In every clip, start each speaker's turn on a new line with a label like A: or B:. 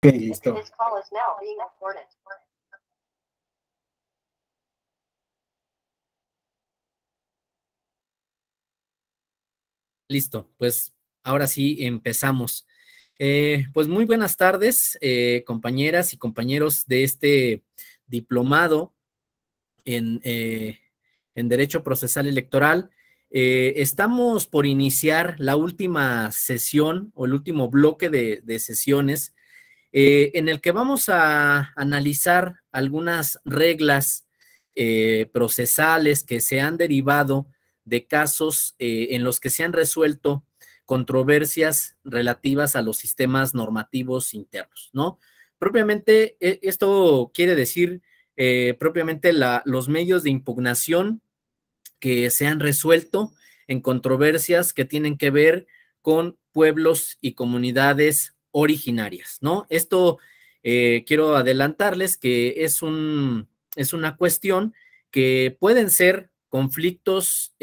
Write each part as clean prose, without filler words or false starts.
A: Ok, listo. Listo, pues ahora sí empezamos. Pues muy buenas tardes, compañeras y compañeros de este diplomado en Derecho Procesal Electoral. Estamos por iniciar la última sesión o el último bloque de sesiones en el que vamos a analizar algunas reglas procesales que se han derivado de casos en los que se han resuelto controversias relativas a los sistemas normativos internos, ¿no? Propiamente, esto quiere decir propiamente los medios de impugnación que se han resuelto en controversias que tienen que ver con pueblos y comunidades originarias, ¿no? Esto quiero adelantarles que es una cuestión que pueden ser conflictos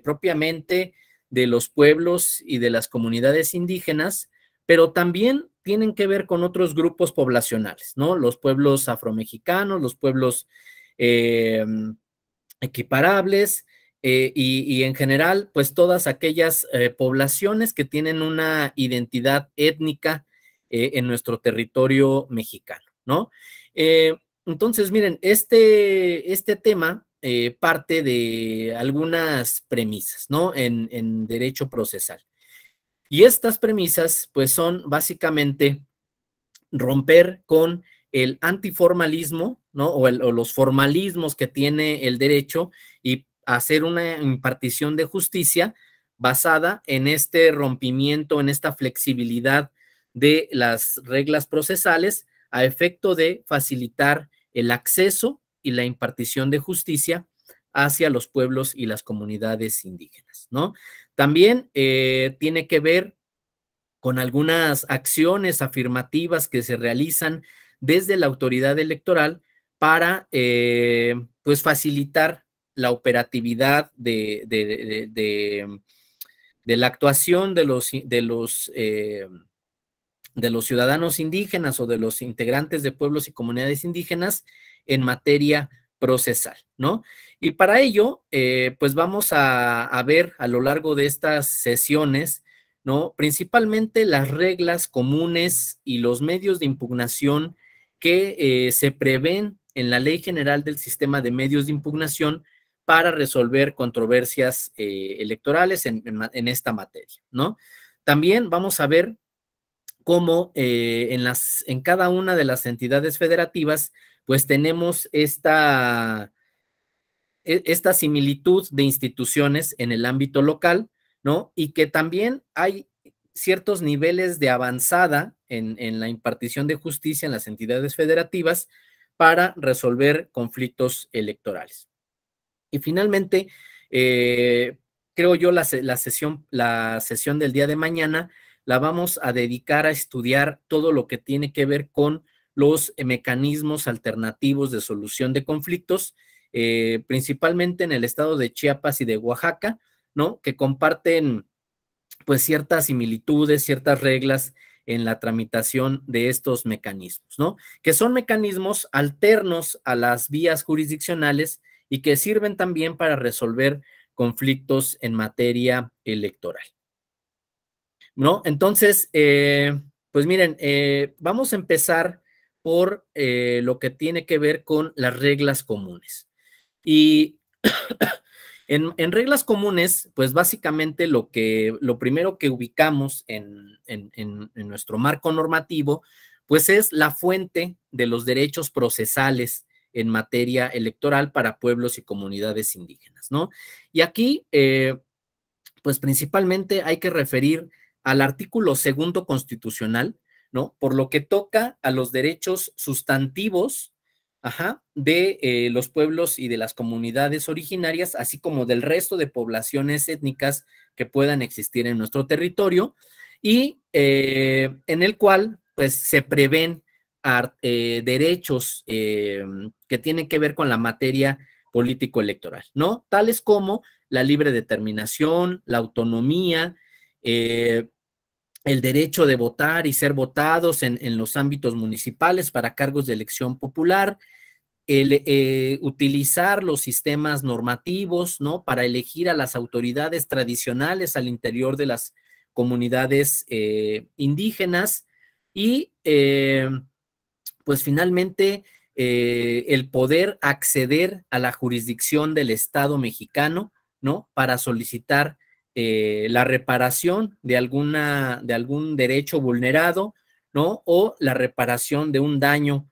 A: propiamente de los pueblos y de las comunidades indígenas, pero también tienen que ver con otros grupos poblacionales, ¿no? Los pueblos afromexicanos, los pueblos equiparables y en general, pues todas aquellas poblaciones que tienen una identidad étnica en nuestro territorio mexicano, ¿no? Entonces, miren, este tema parte de algunas premisas, ¿no? En derecho procesal. Y estas premisas, pues son básicamente romper con el antiformalismo, ¿no? O los formalismos que tiene el derecho y hacer una impartición de justicia basada en este rompimiento, en esta flexibilidad de las reglas procesales a efecto de facilitar el acceso y la impartición de justicia hacia los pueblos y las comunidades indígenas, ¿no? También tiene que ver con algunas acciones afirmativas que se realizan desde la autoridad electoral para pues facilitar la operatividad de la actuación de los ciudadanos indígenas o de los integrantes de pueblos y comunidades indígenas en materia procesal, ¿no? Y para ello, pues vamos a ver a lo largo de estas sesiones, ¿no? Principalmente las reglas comunes y los medios de impugnación que se prevén en la Ley General del Sistema de Medios de Impugnación para resolver controversias electorales en esta materia, ¿no? También vamos a ver cómo en cada una de las entidades federativas, pues tenemos esta similitud de instituciones en el ámbito local, ¿no? Y que también hay ciertos niveles de avanzada en la impartición de justicia en las entidades federativas para resolver conflictos electorales. Y finalmente, creo yo la sesión del día de mañana la vamos a dedicar a estudiar todo lo que tiene que ver con los mecanismos alternativos de solución de conflictos, principalmente en el estado de Chiapas y de Oaxaca, ¿no? Que comparten pues ciertas similitudes, ciertas reglas en la tramitación de estos mecanismos, ¿no? Que son mecanismos alternos a las vías jurisdiccionales y que sirven también para resolver conflictos en materia electoral, ¿no? Entonces, pues miren, vamos a empezar por lo que tiene que ver con las reglas comunes. Y en reglas comunes, pues básicamente lo primero que ubicamos en nuestro marco normativo, pues es la fuente de los derechos procesales en materia electoral para pueblos y comunidades indígenas, ¿no? Y aquí, pues principalmente hay que referir al artículo segundo constitucional, ¿no? Por lo que toca a los derechos sustantivos, ajá, de los pueblos y de las comunidades originarias, así como del resto de poblaciones étnicas que puedan existir en nuestro territorio, y en el cual, pues, se prevén derechos que tienen que ver con la materia político-electoral, ¿no? Tales como la libre determinación, la autonomía, eh, el derecho de votar y ser votados en los ámbitos municipales para cargos de elección popular, el utilizar los sistemas normativos, ¿no? Para elegir a las autoridades tradicionales al interior de las comunidades indígenas y pues finalmente el poder acceder a la jurisdicción del Estado mexicano, ¿no? Para solicitar la reparación de algún derecho vulnerado, ¿no? O la reparación de un daño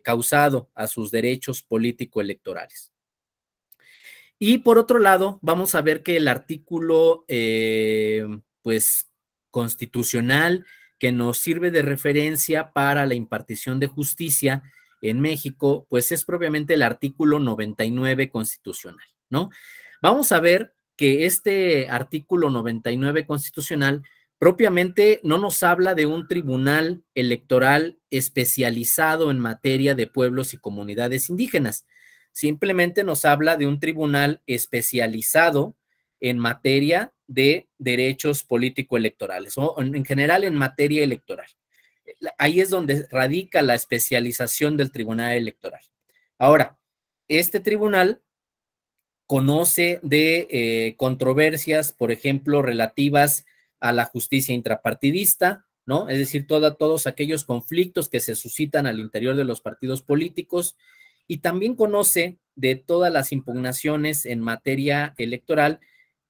A: causado a sus derechos político-electorales. Y por otro lado, vamos a ver que el artículo, pues, constitucional que nos sirve de referencia para la impartición de justicia en México, pues es propiamente el artículo 99 constitucional, ¿no? Vamos a ver que este artículo 99 constitucional propiamente no nos habla de un tribunal electoral especializado en materia de pueblos y comunidades indígenas. Simplemente nos habla de un tribunal especializado en materia de derechos político-electorales o en general en materia electoral. Ahí es donde radica la especialización del tribunal electoral. Ahora, este tribunal conoce de controversias, por ejemplo, relativas a la justicia intrapartidista, ¿no? Es decir, todos aquellos conflictos que se suscitan al interior de los partidos políticos, y también conoce de todas las impugnaciones en materia electoral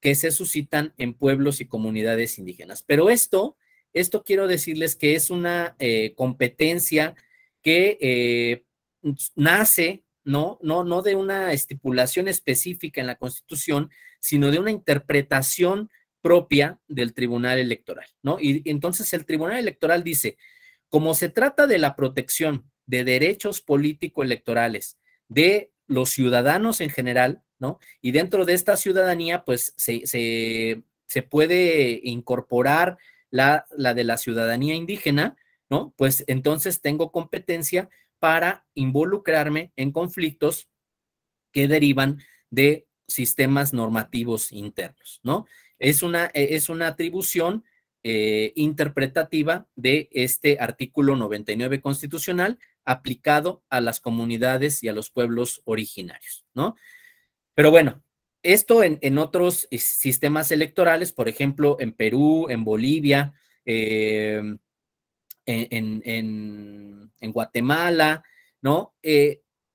A: que se suscitan en pueblos y comunidades indígenas. Pero esto quiero decirles que es una competencia que nace no de una estipulación específica en la Constitución, sino de una interpretación propia del Tribunal Electoral, ¿no? Y entonces el Tribunal Electoral dice, como se trata de la protección de derechos político-electorales de los ciudadanos en general, ¿no? Y dentro de esta ciudadanía, pues se puede incorporar la de la ciudadanía indígena, ¿no? Pues entonces tengo competencia para involucrarme en conflictos que derivan de sistemas normativos internos, ¿no? Es una atribución interpretativa de este artículo 99 constitucional aplicado a las comunidades y a los pueblos originarios, ¿no? Pero bueno, esto en otros sistemas electorales, por ejemplo, en Perú, en Bolivia, en Guatemala, ¿no?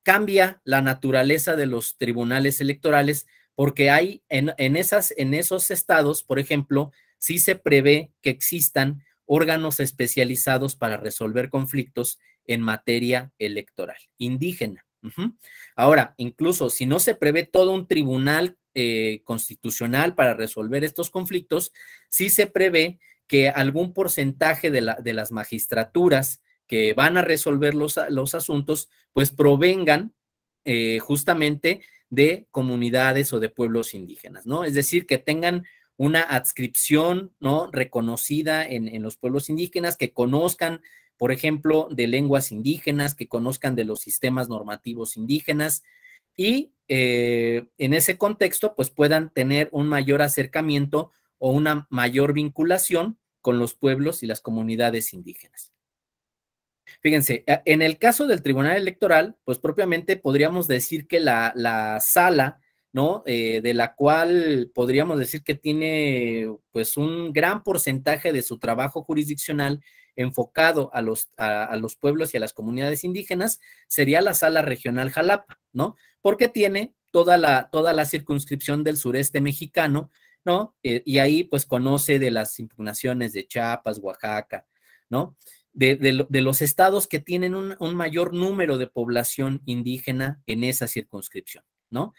A: Cambia la naturaleza de los tribunales electorales porque hay en esos estados, por ejemplo, sí se prevé que existan órganos especializados para resolver conflictos en materia electoral indígena. Ahora, incluso si no se prevé todo un tribunal constitucional para resolver estos conflictos, sí se prevé que algún porcentaje de las magistraturas que van a resolver los asuntos, pues provengan justamente de comunidades o de pueblos indígenas, ¿no? Es decir, que tengan una adscripción, ¿no? Reconocida en los pueblos indígenas, que conozcan, por ejemplo, de lenguas indígenas, que conozcan de los sistemas normativos indígenas y en ese contexto, pues puedan tener un mayor acercamiento o una mayor vinculación con los pueblos y las comunidades indígenas. Fíjense, en el caso del Tribunal Electoral, pues propiamente podríamos decir que la sala, ¿no? De la cual podríamos decir que tiene pues un gran porcentaje de su trabajo jurisdiccional enfocado a los pueblos y a las comunidades indígenas, sería la Sala Regional Jalapa, ¿no? Porque tiene toda la circunscripción del sureste mexicano, ¿no? Y ahí pues conoce de las impugnaciones de Chiapas, Oaxaca, ¿no? De los estados que tienen un mayor número de población indígena en esa circunscripción, ¿no?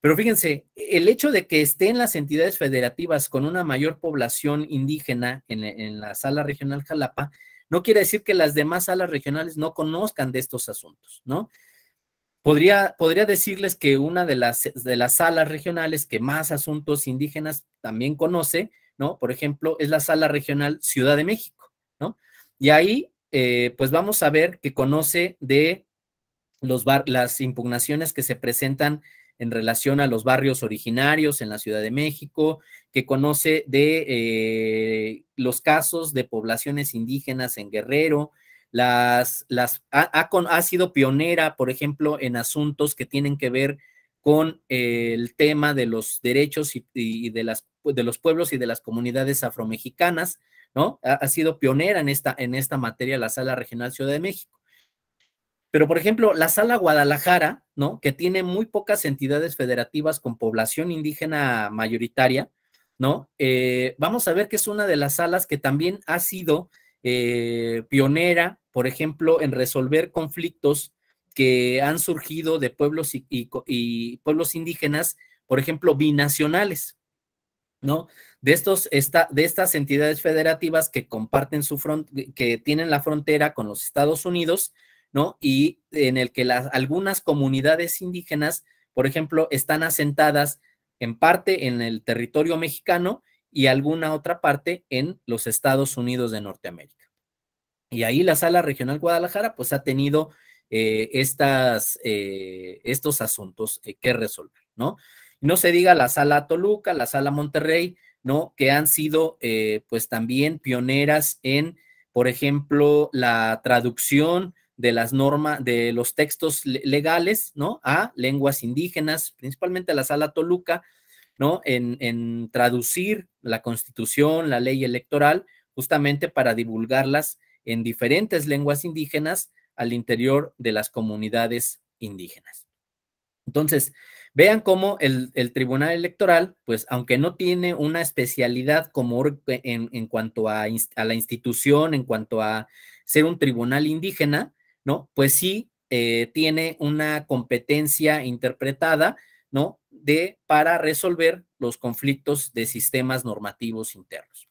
A: Pero fíjense, el hecho de que estén las entidades federativas con una mayor población indígena en la Sala Regional Jalapa, no quiere decir que las demás salas regionales no conozcan de estos asuntos, ¿no? Podría decirles que una de las salas regionales que más asuntos indígenas también conoce, ¿no? Por ejemplo, es la Sala Regional Ciudad de México, ¿no? Y ahí, pues vamos a ver que conoce de las impugnaciones que se presentan en relación a los barrios originarios en la Ciudad de México, que conoce de los casos de poblaciones indígenas en Guerrero, ha sido pionera, por ejemplo, en asuntos que tienen que ver con el tema de los derechos y de los pueblos y de las comunidades afromexicanas, ¿no? Ha sido pionera en esta materia la Sala Regional Ciudad de México. Pero, por ejemplo, la Sala Guadalajara, ¿no? Que tiene muy pocas entidades federativas con población indígena mayoritaria, ¿no? Vamos a ver que es una de las salas que también ha sido pionera, por ejemplo, en resolver conflictos que han surgido de pueblos y pueblos indígenas, por ejemplo, binacionales, ¿no? De estas entidades federativas que comparten que tienen la frontera con los Estados Unidos, ¿no? Y en el que algunas comunidades indígenas, por ejemplo, están asentadas en parte en el territorio mexicano y alguna otra parte en los Estados Unidos de Norteamérica. Y ahí la Sala Regional Guadalajara, pues ha tenido estos asuntos que resolver, ¿no? Y no se diga la Sala Toluca, la Sala Monterrey, ¿no? Que han sido, pues también pioneras en, por ejemplo, la traducción de las normas, de los textos legales, ¿no? A lenguas indígenas, principalmente la Sala Toluca, ¿no? En traducir la Constitución, la ley electoral, justamente para divulgarlas en diferentes lenguas indígenas al interior de las comunidades indígenas. Entonces, vean cómo el Tribunal Electoral, pues aunque no tiene una especialidad como en cuanto a la institución, en cuanto a ser un tribunal indígena, ¿no? Pues sí tiene una competencia interpretada, ¿no? Para resolver los conflictos de sistemas normativos internos.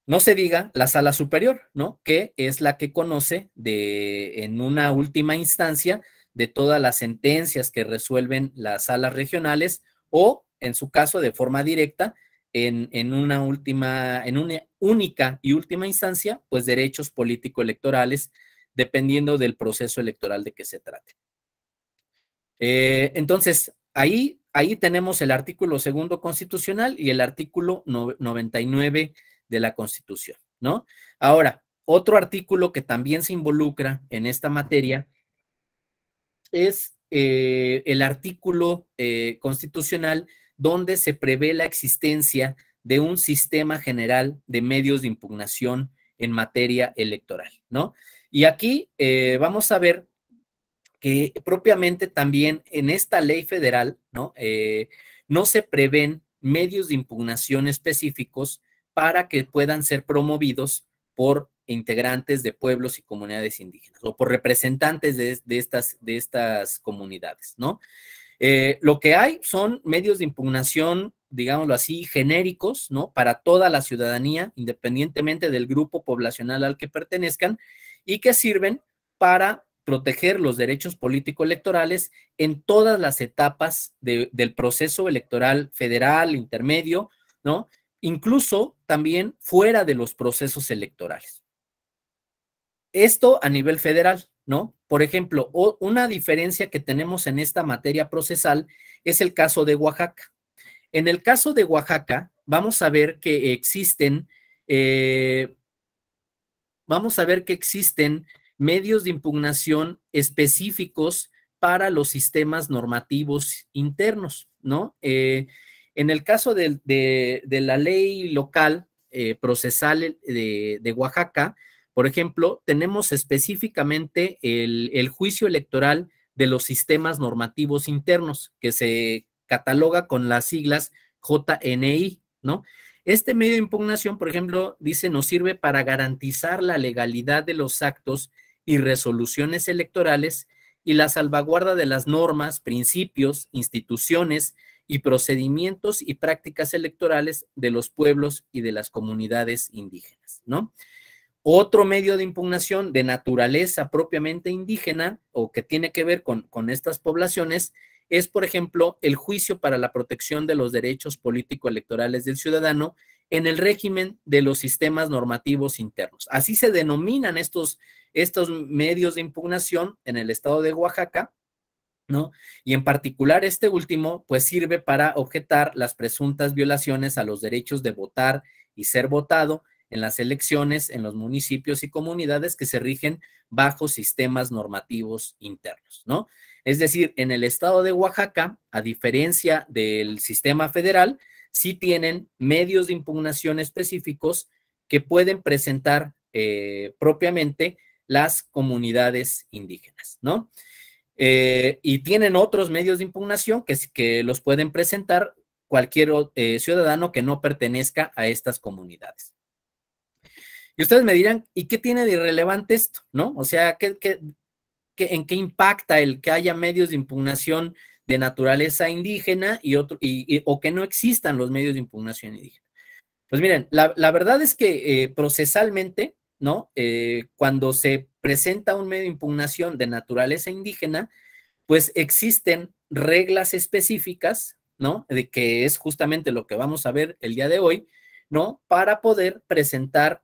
A: No se diga la sala superior, ¿no? Que es la que conoce en una última instancia de todas las sentencias que resuelven las salas regionales o, en su caso, de forma directa, en una única y última instancia, pues derechos político-electorales, dependiendo del proceso electoral de que se trate. Entonces, ahí tenemos el artículo 2º constitucional y el artículo 99 de la Constitución, ¿no? Ahora, otro artículo que también se involucra en esta materia es el artículo constitucional donde se prevé la existencia de un sistema general de medios de impugnación en materia electoral, ¿no? Y aquí vamos a ver que propiamente también en esta ley federal, ¿no? No se prevén medios de impugnación específicos para que puedan ser promovidos por integrantes de pueblos y comunidades indígenas o por representantes de estas comunidades, ¿no? Lo que hay son medios de impugnación, digámoslo así, genéricos, ¿no? Para toda la ciudadanía, independientemente del grupo poblacional al que pertenezcan, y que sirven para proteger los derechos político-electorales en todas las etapas del proceso electoral federal, intermedio, ¿no? Incluso también fuera de los procesos electorales. Esto a nivel federal, ¿no? Por ejemplo, una diferencia que tenemos en esta materia procesal es el caso de Oaxaca. En el caso de Oaxaca, vamos a ver que existen medios de impugnación específicos para los sistemas normativos internos, ¿no? En el caso de la ley local procesal de Oaxaca, por ejemplo, tenemos específicamente el juicio electoral de los sistemas normativos internos, que se cataloga con las siglas JNI, ¿no? Este medio de impugnación, por ejemplo, dice, nos sirve para garantizar la legalidad de los actos y resoluciones electorales y la salvaguarda de las normas, principios, instituciones y procedimientos y prácticas electorales de los pueblos y de las comunidades indígenas, ¿no? Otro medio de impugnación de naturaleza propiamente indígena o que tiene que ver con estas poblaciones es, por ejemplo, el juicio para la protección de los derechos político-electorales del ciudadano en el régimen de los sistemas normativos internos. Así se denominan estos medios de impugnación en el estado de Oaxaca ¿no? Y en particular este último, pues sirve para objetar las presuntas violaciones a los derechos de votar y ser votado en las elecciones en los municipios y comunidades que se rigen bajo sistemas normativos internos, ¿no? Es decir, en el estado de Oaxaca, a diferencia del sistema federal, sí tienen medios de impugnación específicos que pueden presentar propiamente las comunidades indígenas, ¿no? Y tienen otros medios de impugnación que los pueden presentar cualquier ciudadano que no pertenezca a estas comunidades. Y ustedes me dirán, ¿y qué tiene de irrelevante esto? ¿No? O sea, ¿en qué impacta el que haya medios de impugnación de naturaleza indígena o que no existan los medios de impugnación indígena? Pues miren, la verdad es que procesalmente, ¿no? Cuando se presenta un medio de impugnación de naturaleza indígena, pues existen reglas específicas, ¿no? De que es justamente lo que vamos a ver el día de hoy, ¿no? Para poder presentar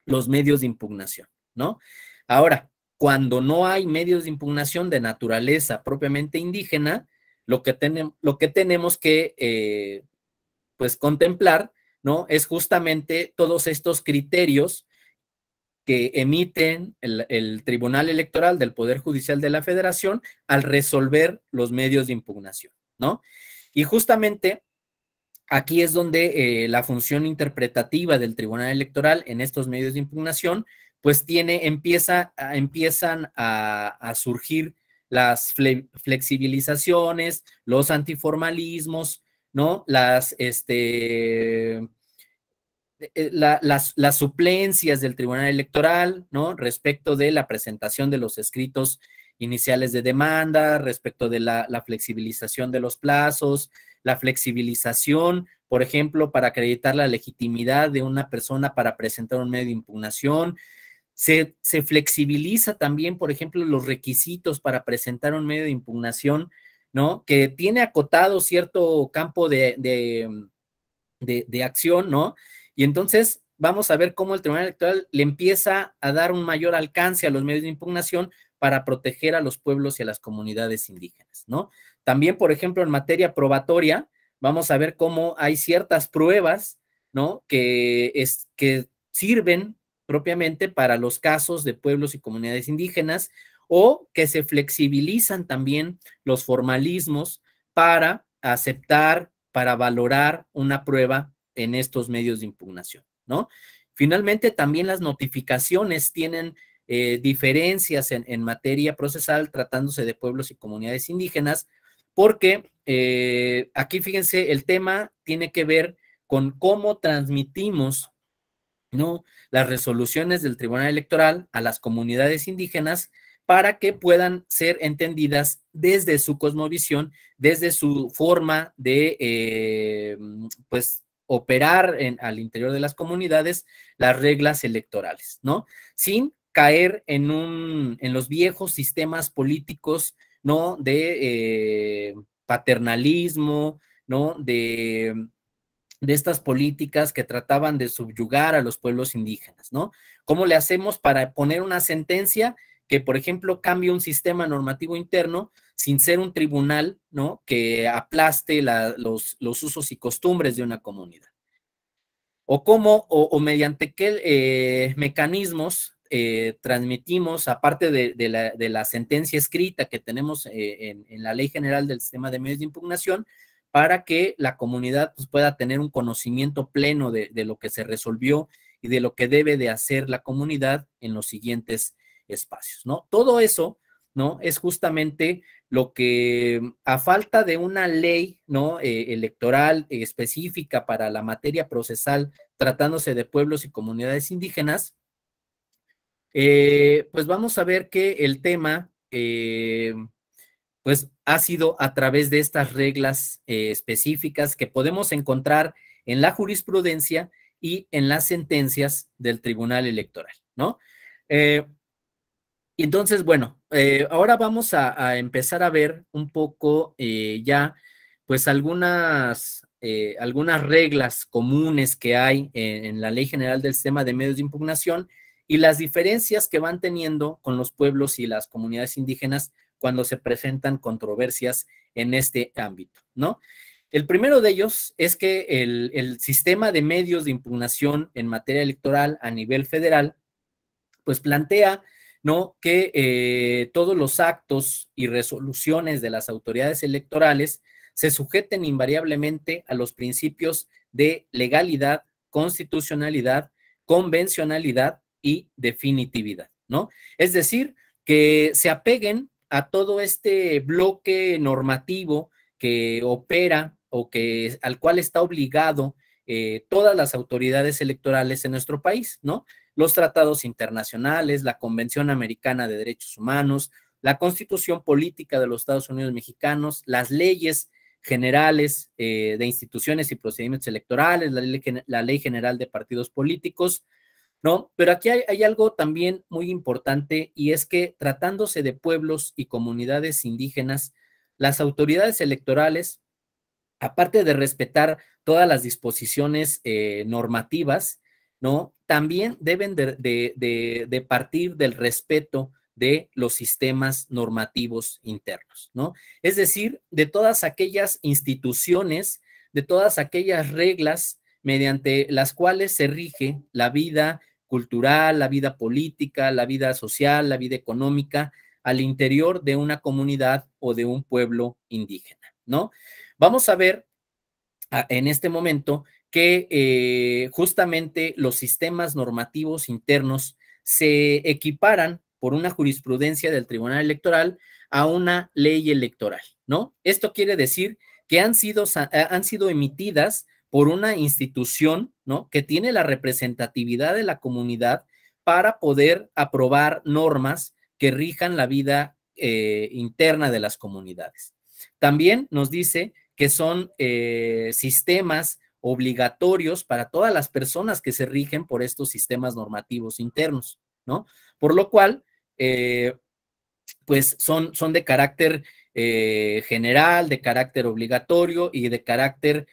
A: los medios de impugnación, ¿no? Ahora, cuando no hay medios de impugnación de naturaleza propiamente indígena, lo que tenemos que, pues, contemplar, ¿no? Es justamente todos estos criterios que emiten el Tribunal Electoral del Poder Judicial de la Federación al resolver los medios de impugnación, ¿no? Y justamente aquí es donde la función interpretativa del Tribunal Electoral en estos medios de impugnación, pues empiezan a surgir las flexibilizaciones, los antiformalismos, ¿no? Las suplencias del Tribunal Electoral, ¿no? Respecto de la presentación de los escritos iniciales de demanda, respecto de la flexibilización de los plazos, la flexibilización, por ejemplo, para acreditar la legitimidad de una persona para presentar un medio de impugnación. Se flexibiliza también, por ejemplo, los requisitos para presentar un medio de impugnación, ¿no? Que tiene acotado cierto campo de acción, ¿no? Y entonces vamos a ver cómo el Tribunal Electoral le empieza a dar un mayor alcance a los medios de impugnación para proteger a los pueblos y a las comunidades indígenas, ¿no? También, por ejemplo, en materia probatoria, vamos a ver cómo hay ciertas pruebas, ¿no? Que sirven propiamente para los casos de pueblos y comunidades indígenas o que se flexibilizan también los formalismos para aceptar, para valorar una prueba en estos medios de impugnación, ¿no? Finalmente, también las notificaciones tienen diferencias en materia procesal tratándose de pueblos y comunidades indígenas, porque aquí fíjense, el tema tiene que ver con cómo transmitimos, ¿no? Las resoluciones del Tribunal Electoral a las comunidades indígenas para que puedan ser entendidas desde su cosmovisión, desde su forma de, pues, operar al interior de las comunidades las reglas electorales, ¿no? Sin caer en los viejos sistemas políticos, ¿no? De paternalismo, ¿no? De estas políticas que trataban de subyugar a los pueblos indígenas, ¿no? ¿Cómo le hacemos para poner una sentencia que, por ejemplo, cambie un sistema normativo interno sin ser un tribunal, ¿no? Que aplaste los usos y costumbres de una comunidad? O mediante qué mecanismos transmitimos, aparte de la sentencia escrita que tenemos en la Ley General del Sistema de Medios de Impugnación, para que la comunidad pues, pueda tener un conocimiento pleno de lo que se resolvió y de lo que debe de hacer la comunidad en los siguientes espacios, ¿no? Todo eso, ¿no? Es justamente lo que a falta de una ley, ¿no? Electoral específica para la materia procesal tratándose de pueblos y comunidades indígenas, pues vamos a ver que el tema, pues ha sido a través de estas reglas específicas que podemos encontrar en la jurisprudencia y en las sentencias del Tribunal Electoral, ¿no? Y entonces, bueno, ahora vamos a empezar a ver un poco ya, pues algunas reglas comunes que hay en la Ley General del Sistema de Medios de Impugnación y las diferencias que van teniendo con los pueblos y las comunidades indígenas cuando se presentan controversias en este ámbito, ¿no? El primero de ellos es que el sistema de medios de impugnación en materia electoral a nivel federal, pues plantea, ¿no?, que todos los actos y resoluciones de las autoridades electorales se sujeten invariablemente a los principios de legalidad, constitucionalidad, convencionalidad y definitividad, ¿no? Es decir, que se apeguen a todo este bloque normativo que opera o que al cual está obligado todas las autoridades electorales en nuestro país, ¿no? Los tratados internacionales, la Convención Americana de Derechos Humanos, la Constitución Política de los Estados Unidos Mexicanos, las leyes generales de instituciones y procedimientos electorales, la ley General de Partidos Políticos, ¿no? Pero aquí hay algo también muy importante, y es que tratándose de pueblos y comunidades indígenas, las autoridades electorales, aparte de respetar todas las disposiciones normativas, ¿no?, también deben de partir del respeto de los sistemas normativos internos, ¿no? Es decir, de todas aquellas instituciones, de todas aquellas reglas mediante las cuales se rige la vida cultural, la vida política, la vida social, la vida económica al interior de una comunidad o de un pueblo indígena, ¿no? Vamos a ver en este momento que justamente los sistemas normativos internos se equiparan por una jurisprudencia del Tribunal Electoral a una ley electoral, ¿no? Esto quiere decir que han sido emitidas por una institución, ¿no?, que tiene la representatividad de la comunidad para poder aprobar normas que rijan la vida interna de las comunidades. También nos dice que son sistemas obligatorios para todas las personas que se rigen por estos sistemas normativos internos, ¿no? Por lo cual, pues son de carácter general, de carácter obligatorio y de carácter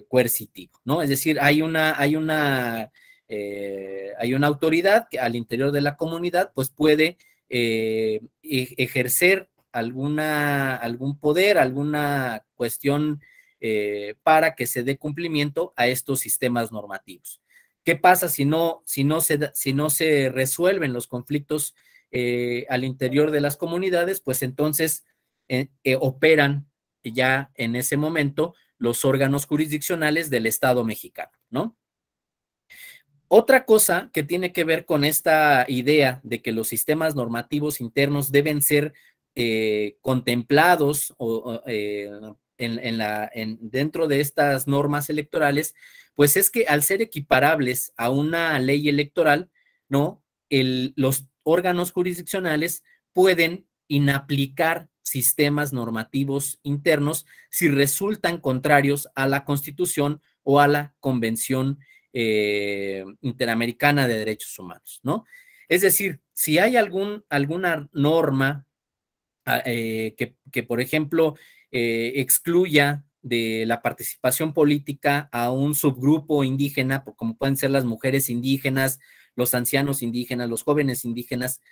A: coercitivo, ¿no? Es decir, hay una autoridad que al interior de la comunidad, pues puede ejercer algún poder, alguna cuestión para que se dé cumplimiento a estos sistemas normativos. ¿Qué pasa si no se resuelven los conflictos al interior de las comunidades? Pues entonces operan ya en ese momento los órganos jurisdiccionales del Estado mexicano, ¿no? Otra cosa que tiene que ver con esta idea de que los sistemas normativos internos deben ser contemplados dentro de estas normas electorales, pues es que al ser equiparables a una ley electoral, ¿no?, los órganos jurisdiccionales pueden inaplicar sistemas normativos internos si resultan contrarios a la Constitución o a la Convención Interamericana de Derechos Humanos, ¿no? Es decir, si hay alguna norma que, por ejemplo, excluya de la participación política a un subgrupo indígena, como pueden ser las mujeres indígenas, los ancianos indígenas, los jóvenes indígenas,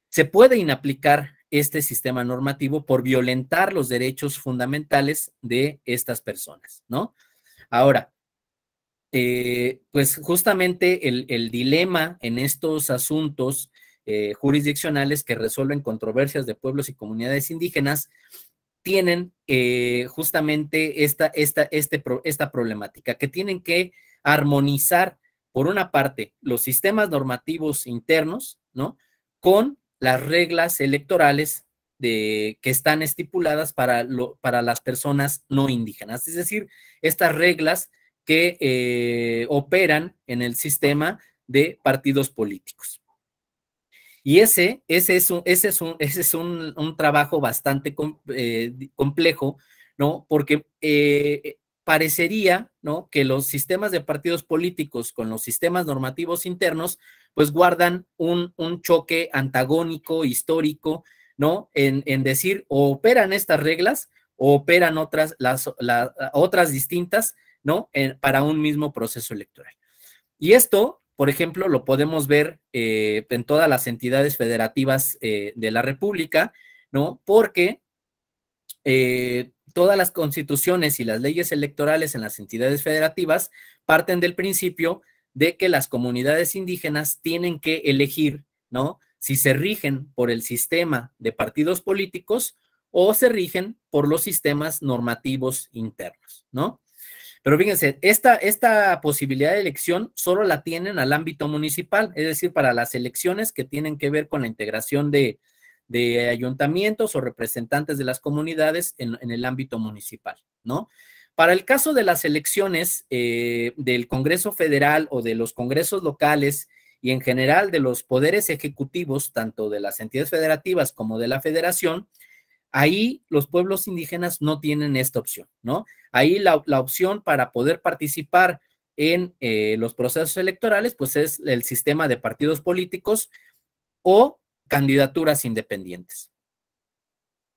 A: se puede inaplicar este sistema normativo por violentar los derechos fundamentales de estas personas, ¿no? Ahora, pues justamente el dilema en estos asuntos jurisdiccionales que resuelven controversias de pueblos y comunidades indígenas tienen justamente esta problemática, que tienen que armonizar, por una parte, los sistemas normativos internos, ¿no?, con las reglas electorales que están estipuladas para las personas no indígenas. Es decir, estas reglas que operan en el sistema de partidos políticos. Y ese es un trabajo bastante complejo, ¿no? Porque parecería, ¿no?, que los sistemas de partidos políticos con los sistemas normativos internos, pues guardan un choque antagónico, histórico, ¿no? En decir, o operan estas reglas o operan otras distintas, ¿no?, para un mismo proceso electoral. Y esto por ejemplo, lo podemos ver en todas las entidades federativas de la República, ¿no? Porque todas las constituciones y las leyes electorales en las entidades federativas parten del principio de que las comunidades indígenas tienen que elegir, ¿no? Si se rigen por el sistema de partidos políticos o se rigen por los sistemas normativos internos, ¿no? Pero fíjense, esta posibilidad de elección solo la tienen al ámbito municipal, es decir, para las elecciones que tienen que ver con la integración de ayuntamientos o representantes de las comunidades en el ámbito municipal, ¿no? Para el caso de las elecciones del Congreso Federal o de los congresos locales y en general de los poderes ejecutivos, tanto de las entidades federativas como de la federación, ahí los pueblos indígenas no tienen esta opción, ¿no? Ahí la opción para poder participar en los procesos electorales, pues es el sistema de partidos políticos o candidaturas independientes.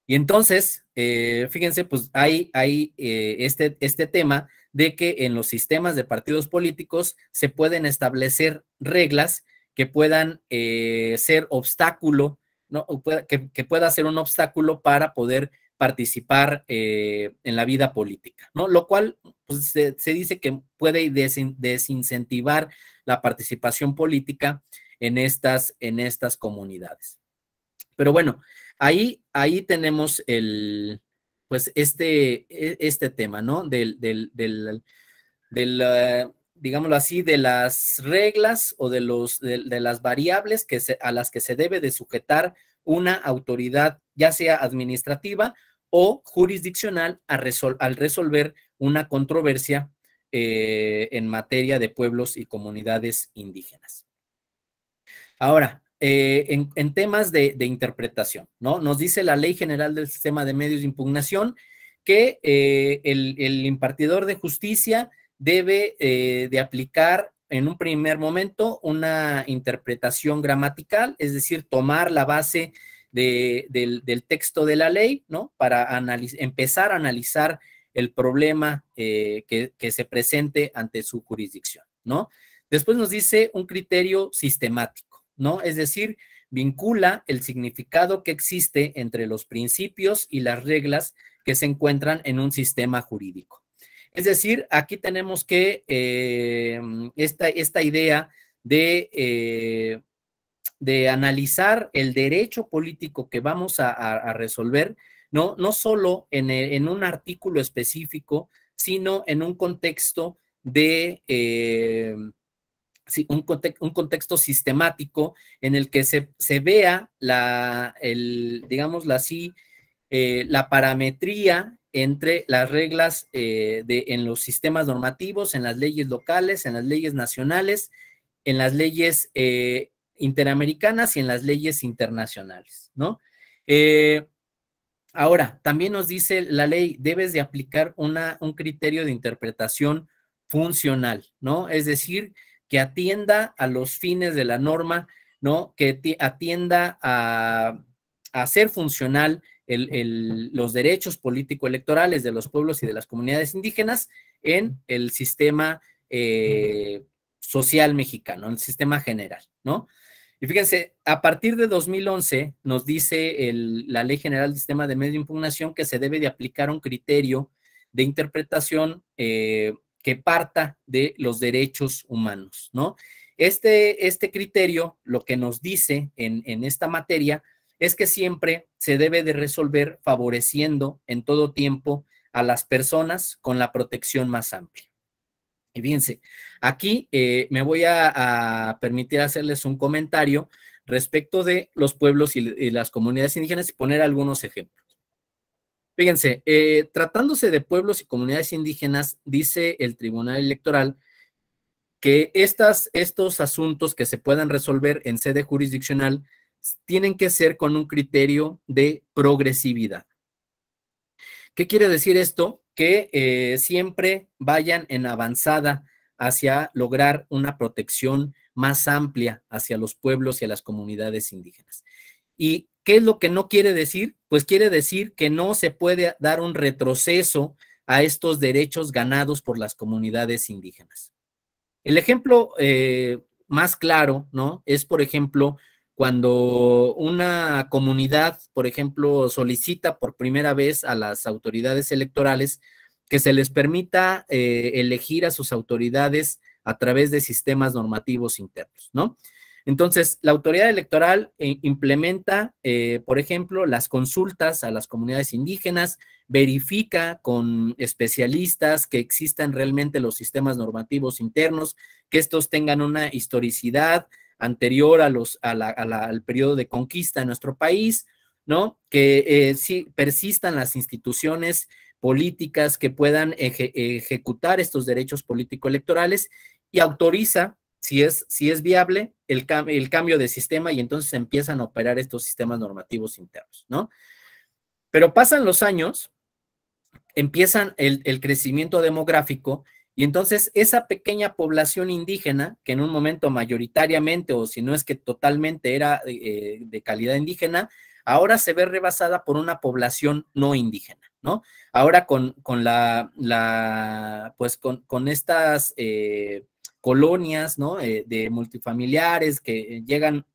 A: Y entonces, fíjense, pues hay este tema de que en los sistemas de partidos políticos se pueden establecer reglas que puedan ser obstáculo, ¿no? Que pueda ser un obstáculo para poder participar en la vida política, ¿no? Lo cual pues, se dice que puede desincentivar la participación política en estas comunidades. Pero bueno, ahí tenemos pues este tema, ¿no? Digámoslo así, de las reglas o de las variables a las que se debe de sujetar una autoridad, ya sea administrativa o jurisdiccional, al resolver una controversia en materia de pueblos y comunidades indígenas. Ahora, en temas de interpretación, ¿no? Nos dice la Ley General del Sistema de Medios de Impugnación que el impartidor de justicia debe de aplicar en un primer momento una interpretación gramatical, es decir, tomar la base del texto de la ley, ¿no? Para empezar a analizar el problema que se presente ante su jurisdicción, ¿no? Después nos dice un criterio sistemático, ¿no? Es decir, vincula el significado que existe entre los principios y las reglas que se encuentran en un sistema jurídico. Es decir, aquí tenemos que esta idea de analizar el derecho político que vamos a resolver, no solo en un artículo específico, sino en un contexto de un contexto sistemático en el que se vea digámoslo así, la parametría entre las reglas en los sistemas normativos, en las leyes locales, en las leyes nacionales, en las leyes interamericanas y en las leyes internacionales, ¿no? Ahora, también nos dice la ley, debes de aplicar un criterio de interpretación funcional, ¿no? Es decir, que atienda a los fines de la norma, ¿no? Que atienda a hacer funcional los derechos político-electorales de los pueblos y de las comunidades indígenas en el sistema social mexicano, en el sistema general, ¿no? Y fíjense, a partir de 2011 nos dice la Ley General del Sistema de Medios de Impugnación que se debe de aplicar un criterio de interpretación que parta de los derechos humanos, ¿no? Este criterio lo que nos dice en esta materia es que siempre se debe de resolver favoreciendo en todo tiempo a las personas con la protección más amplia. Y fíjense, aquí me voy a permitir hacerles un comentario respecto de los pueblos y las comunidades indígenas y poner algunos ejemplos. Fíjense, tratándose de pueblos y comunidades indígenas, dice el Tribunal Electoral que estos asuntos que se puedan resolver en sede jurisdiccional tienen que ser con un criterio de progresividad. ¿Qué quiere decir esto? Que siempre vayan en avanzada hacia lograr una protección más amplia hacia los pueblos y a las comunidades indígenas. ¿Y qué es lo que no quiere decir? Pues quiere decir que no se puede dar un retroceso a estos derechos ganados por las comunidades indígenas. El ejemplo más claro, ¿no? Es, por ejemplo, cuando una comunidad, por ejemplo, solicita por primera vez a las autoridades electorales que se les permita elegir a sus autoridades a través de sistemas normativos internos, ¿no? Entonces, la autoridad electoral implementa, por ejemplo, las consultas a las comunidades indígenas, verifica con especialistas que existan realmente los sistemas normativos internos, que estos tengan una historicidad anterior al periodo de conquista en nuestro país, ¿no? Que sí persistan las instituciones políticas que puedan ejecutar estos derechos político-electorales y autoriza, si es viable, el cambio de sistema y entonces empiezan a operar estos sistemas normativos internos, ¿no? Pero pasan los años, empiezan el crecimiento demográfico y entonces esa pequeña población indígena, que en un momento mayoritariamente o si no es que totalmente era de calidad indígena, ahora se ve rebasada por una población no indígena, ¿no? Ahora pues con estas colonias, ¿no? De multifamiliares que llegan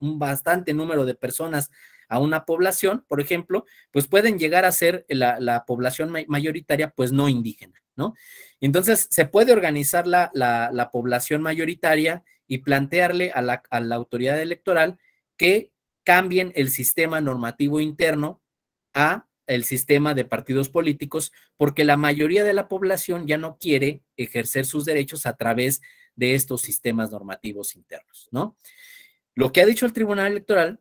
A: un bastante número de personas a una población, por ejemplo, pues pueden llegar a ser la población mayoritaria, pues no indígena, ¿no? Entonces, se puede organizar la población mayoritaria y plantearle a la autoridad electoral que cambien el sistema normativo interno a el sistema de partidos políticos, porque la mayoría de la población ya no quiere ejercer sus derechos a través de estos sistemas normativos internos, ¿no? Lo que ha dicho el Tribunal Electoral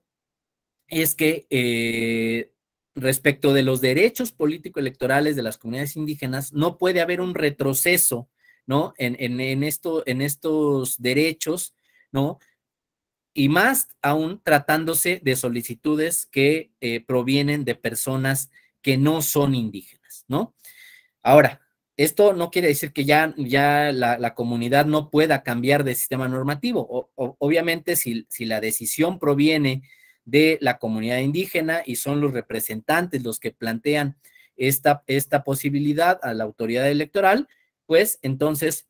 A: es que respecto de los derechos político-electorales de las comunidades indígenas, no puede haber un retroceso, ¿no? En estos derechos, ¿no? Y más aún tratándose de solicitudes que provienen de personas que no son indígenas, ¿no? Ahora, esto no quiere decir que ya la comunidad no pueda cambiar de sistema normativo. Obviamente, si la decisión proviene de la comunidad indígena y son los representantes los que plantean esta posibilidad a la autoridad electoral, pues entonces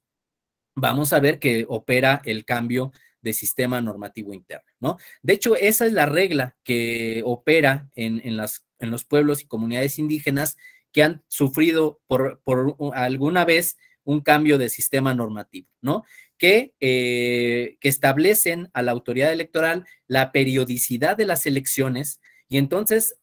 A: vamos a ver que opera el cambio de sistema normativo interno, ¿no? De hecho, esa es la regla que opera en los pueblos y comunidades indígenas que han sufrido por alguna vez un cambio de sistema normativo, ¿no? Que establecen a la autoridad electoral la periodicidad de las elecciones y entonces,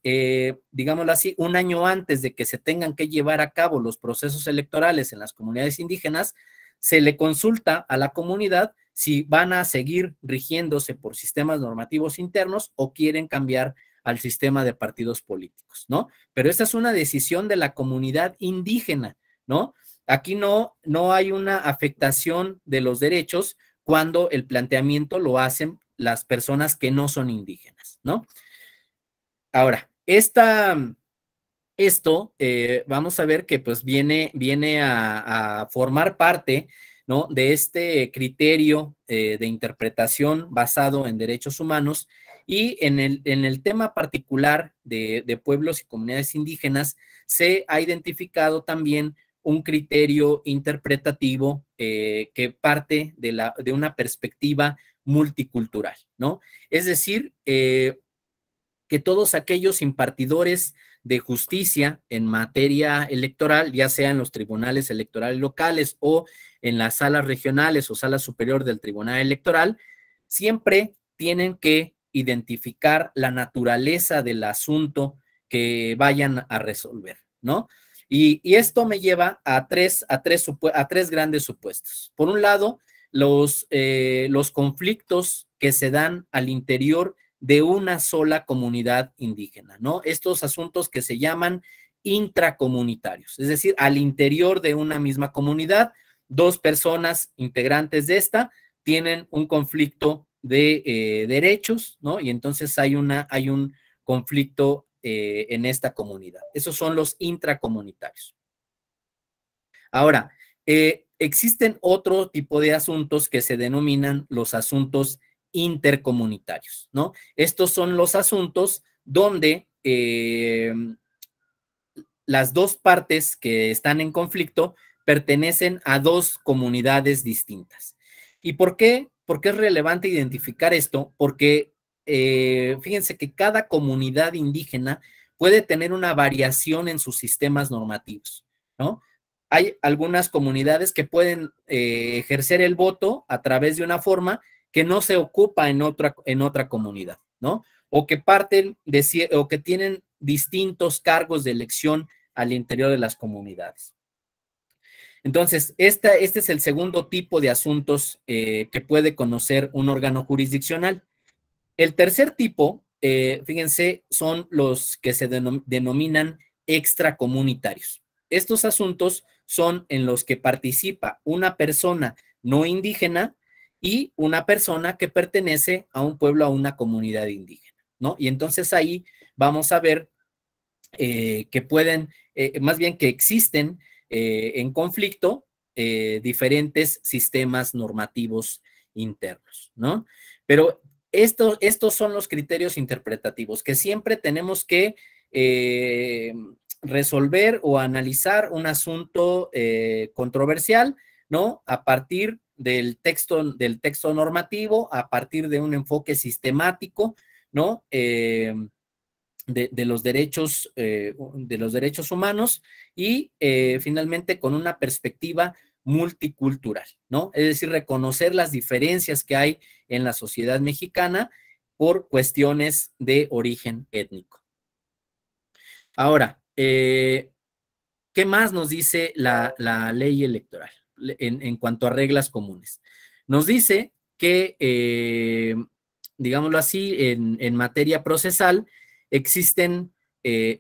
A: digámoslo así, un año antes de que se tengan que llevar a cabo los procesos electorales en las comunidades indígenas, se le consulta a la comunidad si van a seguir rigiéndose por sistemas normativos internos o quieren cambiar al sistema de partidos políticos, ¿no? Pero esta es una decisión de la comunidad indígena, ¿no? Aquí no hay una afectación de los derechos cuando el planteamiento lo hacen las personas que no son indígenas, ¿no? Ahora, esto vamos a ver que pues viene a formar parte, ¿no? De este criterio de interpretación basado en derechos humanos y en el tema particular de pueblos y comunidades indígenas se ha identificado también un criterio interpretativo que parte de una perspectiva multicultural, ¿no? Es decir, que todos aquellos impartidores de justicia en materia electoral, ya sea en los tribunales electorales locales o en las salas regionales o sala superior del tribunal electoral, siempre tienen que identificar la naturaleza del asunto que vayan a resolver, ¿no? Y esto me lleva a tres grandes supuestos. Por un lado, los conflictos que se dan al interior de una sola comunidad indígena, ¿no? Estos asuntos que se llaman intracomunitarios, es decir, al interior de una misma comunidad, dos personas integrantes de esta tienen un conflicto de derechos, ¿no? Y entonces hay un conflicto en esta comunidad. Esos son los intracomunitarios. Ahora, existen otro tipo de asuntos que se denominan los asuntos intercomunitarios, ¿no? Estos son los asuntos donde las dos partes que están en conflicto pertenecen a dos comunidades distintas. ¿Y por qué? ¿por qué es relevante identificar esto? Porque fíjense que cada comunidad indígena puede tener una variación en sus sistemas normativos, ¿no? Hay algunas comunidades que pueden ejercer el voto a través de una forma que no se ocupa en otra comunidad, ¿no? O que parten o que tienen distintos cargos de elección al interior de las comunidades. Entonces, este es el segundo tipo de asuntos que puede conocer un órgano jurisdiccional. El tercer tipo, fíjense, son los que se denominan extracomunitarios. Estos asuntos son en los que participa una persona no indígena y una persona que pertenece a un pueblo, a una comunidad indígena, ¿no? Y entonces ahí vamos a ver que pueden, más bien que existen en conflicto diferentes sistemas normativos internos, ¿no? Pero estos son los criterios interpretativos que siempre tenemos que resolver o analizar un asunto controversial, ¿no? A partir del texto normativo, a partir de un enfoque sistemático, ¿no? De los derechos humanos y finalmente con una perspectiva multicultural, ¿no? Es decir, reconocer las diferencias que hay en la sociedad mexicana por cuestiones de origen étnico. Ahora, ¿qué más nos dice la ley electoral en cuanto a reglas comunes? Nos dice que, digámoslo así, en materia procesal existen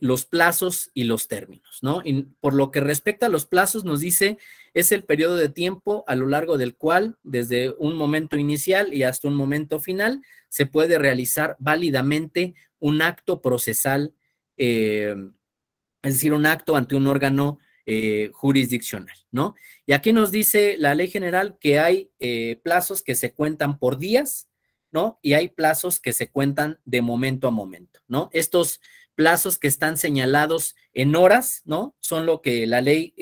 A: los plazos y los términos, ¿no? Y por lo que respecta a los plazos, nos dice es el periodo de tiempo a lo largo del cual, desde un momento inicial y hasta un momento final, se puede realizar válidamente un acto procesal es decir, un acto ante un órgano jurisdiccional, ¿no? Y aquí nos dice la ley general que hay plazos que se cuentan por días, ¿no? Y hay plazos que se cuentan de momento a momento, ¿no? Estos plazos que están señalados en horas, ¿no? Son lo que la ley,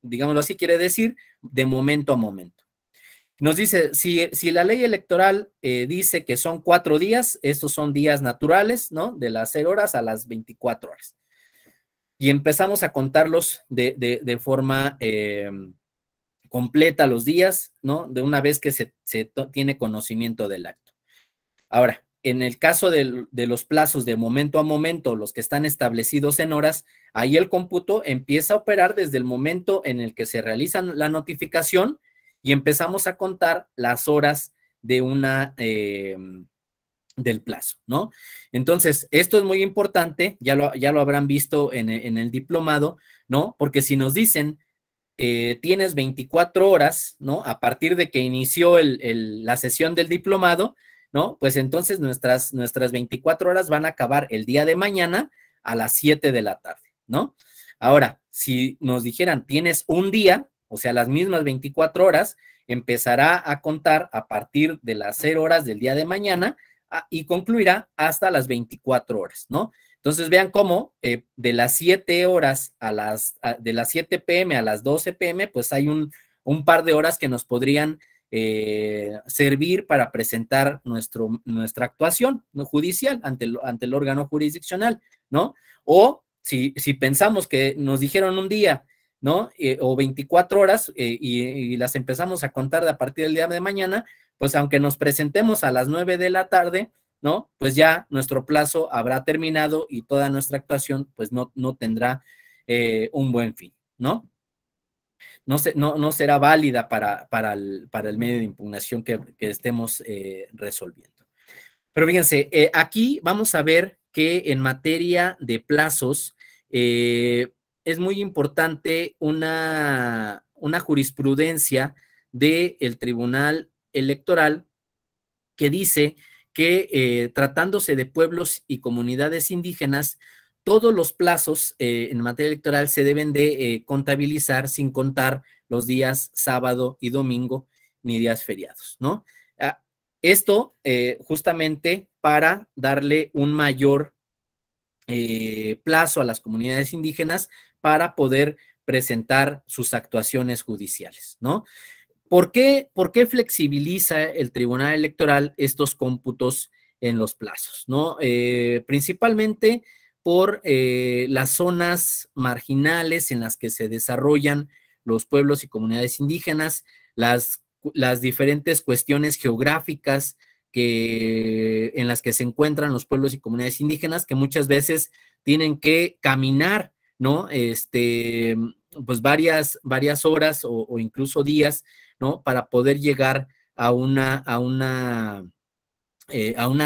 A: digámoslo así, quiere decir de momento a momento. Nos dice, si la ley electoral dice que son 4 días, estos son días naturales, ¿no? De las 0 horas a las 24 horas. Y empezamos a contarlos de forma completa los días, ¿no? De una vez que se tiene conocimiento del acto. Ahora, en el caso de los plazos de momento a momento, los que están establecidos en horas, ahí el cómputo empieza a operar desde el momento en el que se realiza la notificación y empezamos a contar las horas de del plazo, ¿no? Entonces, esto es muy importante, ya lo habrán visto en el diplomado, ¿no? Porque si nos dicen, tienes 24 horas, ¿no? A partir de que inició la sesión del diplomado, ¿no? Pues entonces nuestras 24 horas van a acabar el día de mañana a las 7 de la tarde, ¿no? Ahora, si nos dijeran, tienes un día, o sea, las mismas 24 horas, empezará a contar a partir de las 0 horas del día de mañana y concluirá hasta las 24 horas, ¿no? Entonces vean cómo de las 7 horas de las 7 p.m. a las 12 p.m., pues hay un par de horas que nos podrían servir para presentar nuestra actuación judicial ante el órgano jurisdiccional, ¿no? O si pensamos que nos dijeron un día, ¿no? O 24 horas y las empezamos a contar a partir del día de mañana, pues aunque nos presentemos a las 9 de la tarde, ¿no? Pues ya nuestro plazo habrá terminado y toda nuestra actuación pues no tendrá un buen fin, ¿no? No será válida para el medio de impugnación que estemos resolviendo. Pero fíjense, aquí vamos a ver que en materia de plazos es muy importante una jurisprudencia del Tribunal Electoral que dice que tratándose de pueblos y comunidades indígenas, todos los plazos en materia electoral se deben de contabilizar sin contar los días sábado y domingo ni días feriados, ¿no? Esto justamente para darle un mayor plazo a las comunidades indígenas para poder presentar sus actuaciones judiciales, ¿no? por qué flexibiliza el Tribunal Electoral estos cómputos en los plazos? ¿No? Principalmente por las zonas marginales en las que se desarrollan los pueblos y comunidades indígenas, las diferentes cuestiones geográficas en las que se encuentran los pueblos y comunidades indígenas, que muchas veces tienen que caminar, ¿no? Pues varias horas o incluso días, ¿no? Para poder llegar a una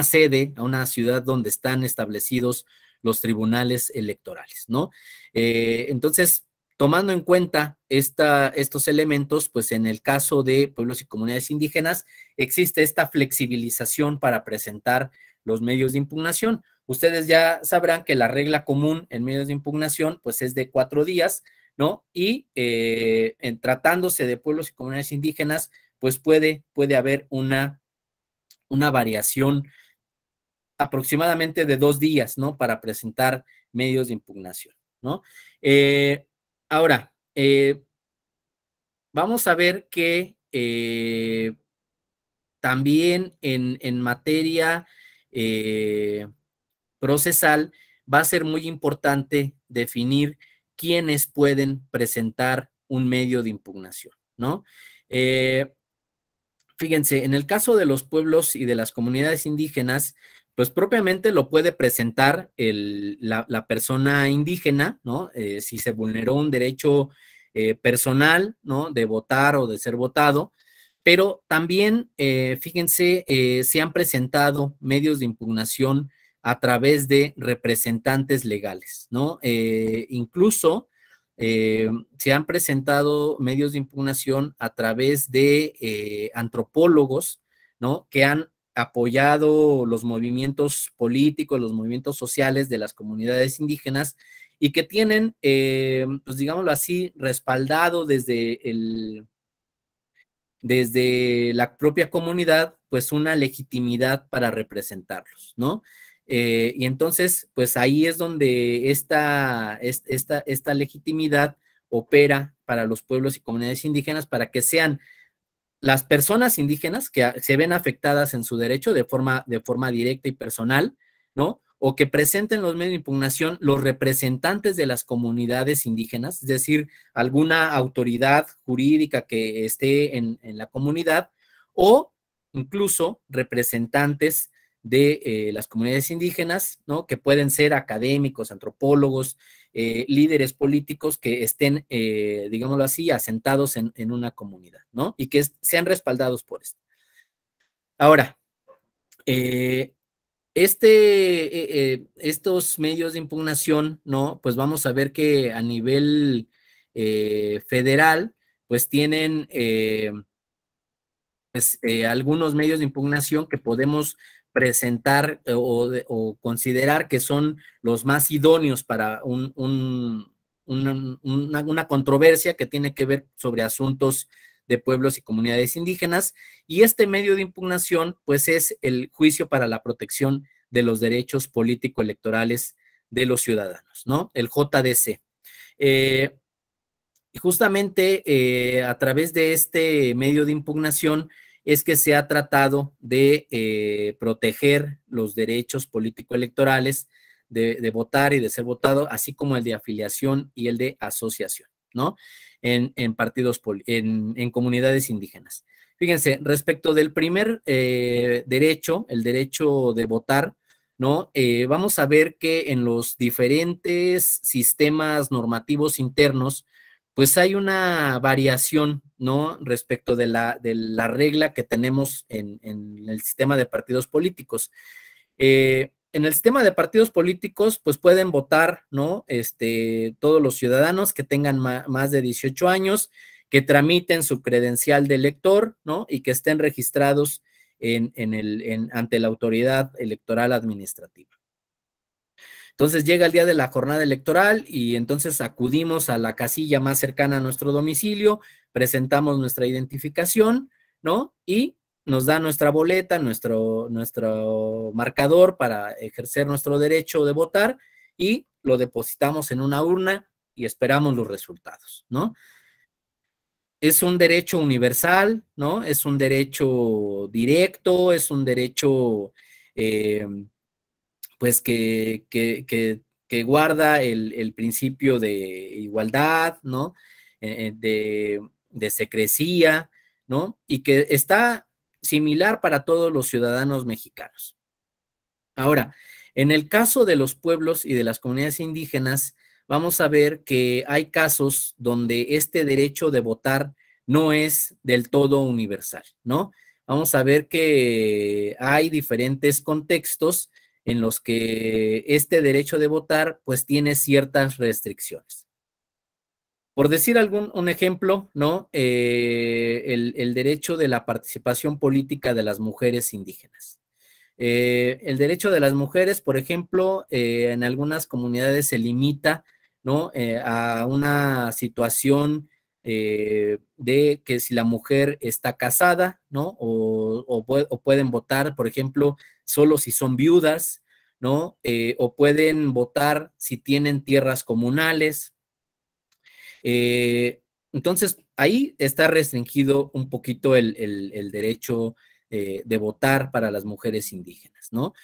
A: sede, a una ciudad donde están establecidos los tribunales electorales, ¿no? Entonces, tomando en cuenta estos elementos, pues en el caso de pueblos y comunidades indígenas, existe esta flexibilización para presentar los medios de impugnación. Ustedes ya sabrán que la regla común en medios de impugnación, pues es de 4 días, ¿no? Y en tratándose de pueblos y comunidades indígenas, pues puede haber una variación aproximadamente de 2 días, ¿no? Para presentar medios de impugnación, ¿no? Ahora, vamos a ver que también en materia procesal va a ser muy importante definir quiénes pueden presentar un medio de impugnación, ¿no? Fíjense, en el caso de los pueblos y de las comunidades indígenas, pues propiamente lo puede presentar la persona indígena, ¿no? Si se vulneró un derecho personal, ¿no? De votar o de ser votado, pero también, fíjense, se han presentado medios de impugnación a través de representantes legales, ¿no? Incluso se han presentado medios de impugnación a través de antropólogos, ¿no? Que han apoyado los movimientos políticos, los movimientos sociales de las comunidades indígenas y que tienen, pues digámoslo así, respaldado desde la propia comunidad, pues una legitimidad para representarlos, ¿no? Y entonces, pues ahí es donde esta legitimidad opera para los pueblos y comunidades indígenas para que sean las personas indígenas que se ven afectadas en su derecho de forma directa y personal, ¿no? O que presenten los medios de impugnación los representantes de las comunidades indígenas, es decir, alguna autoridad jurídica que esté en la comunidad, o incluso representantes de las comunidades indígenas, ¿no? Que pueden ser académicos, antropólogos, líderes políticos que estén, digámoslo así, asentados en una comunidad, ¿no? Y que sean respaldados por esto. Ahora, eh, estos medios de impugnación, ¿no? Pues vamos a ver que a nivel federal, pues tienen algunos medios de impugnación que podemos presentar o considerar que son los más idóneos para una controversia que tiene que ver sobre asuntos de pueblos y comunidades indígenas. Y este medio de impugnación, pues es el juicio para la protección de los derechos político-electorales de los ciudadanos, ¿no? El JDC. Y justamente a través de este medio de impugnación es que se ha tratado de proteger los derechos político-electorales de votar y de ser votado, así como el de afiliación y el de asociación, ¿no? En partidos, en comunidades indígenas. Fíjense, respecto del primer derecho, el derecho de votar, ¿no? Vamos a ver que en los diferentes sistemas normativos internos, pues hay una variación, ¿no? Respecto de la regla que tenemos en el sistema de partidos políticos. En el sistema de partidos políticos, pues pueden votar, ¿no? Todos los ciudadanos que tengan más de 18 años, que tramiten su credencial de elector, ¿no? Y que estén registrados ante la autoridad electoral administrativa. Entonces llega el día de la jornada electoral y entonces acudimos a la casilla más cercana a nuestro domicilio, presentamos nuestra identificación, ¿no? Y nos da nuestra boleta, nuestro marcador para ejercer nuestro derecho de votar y lo depositamos en una urna y esperamos los resultados, ¿no? es un derecho universal, ¿no? Es un derecho directo, es un derecho, eh, pues, que guarda el principio de igualdad, ¿no? De secrecía, ¿no? Y que está similar para todos los ciudadanos mexicanos. Ahora, en el caso de los pueblos y de las comunidades indígenas, vamos a ver que hay casos donde este derecho de votar no es del todo universal, ¿no? Vamos a ver que hay diferentes contextos en los que este derecho de votar pues tiene ciertas restricciones. Por decir un ejemplo, ¿no? El derecho de la participación política de las mujeres indígenas. El derecho de las mujeres, por ejemplo, en algunas comunidades se limita, ¿no? A una situación de que si la mujer está casada, ¿no? O pueden votar, por ejemplo, solo si son viudas, ¿no? O pueden votar si tienen tierras comunales. Entonces, ahí está restringido un poquito el derecho de votar para las mujeres indígenas, ¿no?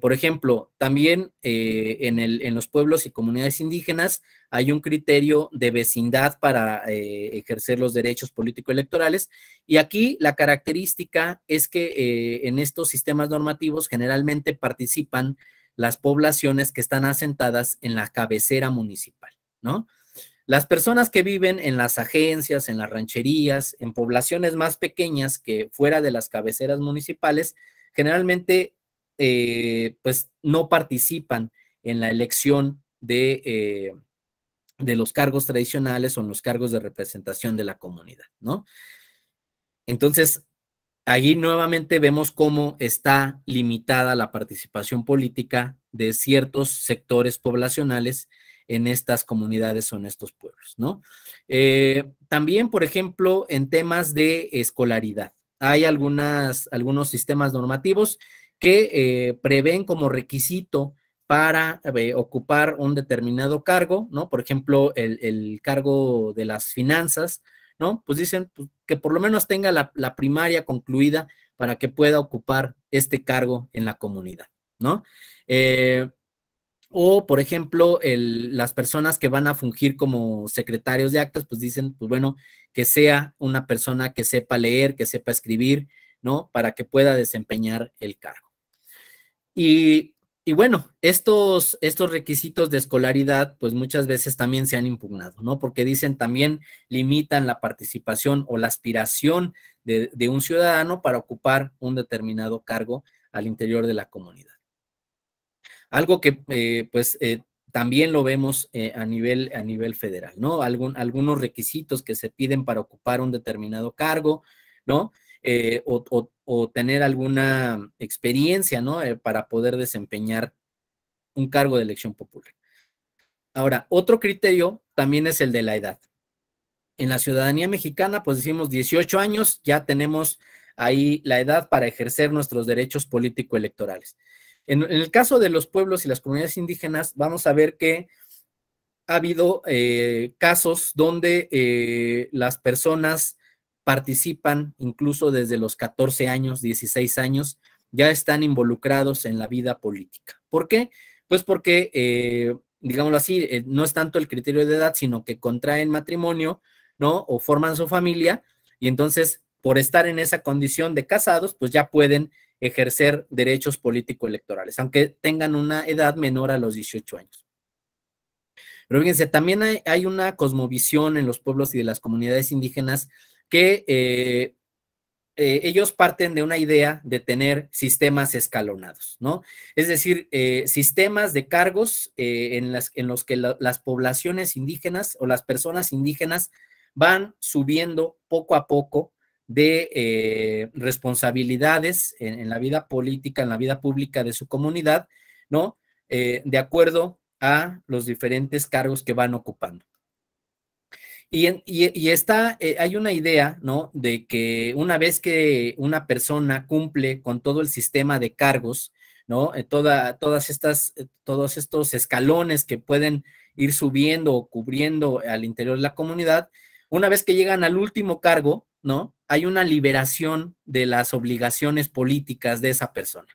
A: Por ejemplo, también en los pueblos y comunidades indígenas hay un criterio de vecindad para ejercer los derechos político-electorales, y aquí la característica es que en estos sistemas normativos generalmente participan las poblaciones que están asentadas en la cabecera municipal, ¿no? Las personas que viven en las agencias, en las rancherías, en poblaciones más pequeñas que fuera de las cabeceras municipales, generalmente pues no participan en la elección de los cargos tradicionales o en los cargos de representación de la comunidad, ¿no? Entonces, allí nuevamente vemos cómo está limitada la participación política de ciertos sectores poblacionales en estas comunidades o en estos pueblos, ¿no? También, por ejemplo, en temas de escolaridad, hay algunos sistemas normativos que prevén como requisito para ocupar un determinado cargo, ¿no? Por ejemplo, el cargo de las finanzas, ¿no? Pues dicen pues, que por lo menos tenga la primaria concluida para que pueda ocupar este cargo en la comunidad, ¿no? O, por ejemplo, las personas que van a fungir como secretarios de actas, pues dicen, pues bueno, que sea una persona que sepa leer, que sepa escribir, ¿no? Para que pueda desempeñar el cargo. Y, y bueno, estos requisitos de escolaridad, pues muchas veces también se han impugnado, ¿no? Porque dicen también limitan la participación o la aspiración de un ciudadano para ocupar un determinado cargo al interior de la comunidad. Algo que pues también lo vemos a nivel federal, ¿no? Algunos requisitos que se piden para ocupar un determinado cargo, ¿no? O tener alguna experiencia, ¿no? Para poder desempeñar un cargo de elección popular. Ahora, otro criterio también es el de la edad. En la ciudadanía mexicana, pues decimos 18 años, ya tenemos ahí la edad para ejercer nuestros derechos político-electorales. En el caso de los pueblos y las comunidades indígenas, vamos a ver que ha habido casos donde las personas participan incluso desde los 14 años, 16 años, ya están involucrados en la vida política. ¿Por qué? Pues porque, digámoslo así, no es tanto el criterio de edad, sino que contraen matrimonio, ¿no? O forman su familia, y entonces, por estar en esa condición de casados, pues ya pueden ejercer derechos político-electorales, aunque tengan una edad menor a los 18 años. Pero fíjense, también hay una cosmovisión en los pueblos y de las comunidades indígenas que ellos parten de una idea de tener sistemas escalonados, ¿no? Es decir, sistemas de cargos en los que las poblaciones indígenas o las personas indígenas van subiendo poco a poco de responsabilidades en la vida política, en la vida pública de su comunidad, ¿no? De acuerdo a los diferentes cargos que van ocupando. Hay una idea, ¿no? De que una vez que una persona cumple con todo el sistema de cargos, ¿no? Todos estos escalones que pueden ir subiendo o cubriendo al interior de la comunidad, Una vez que llegan al último cargo, ¿no? Hay una liberación de las obligaciones políticas de esa persona,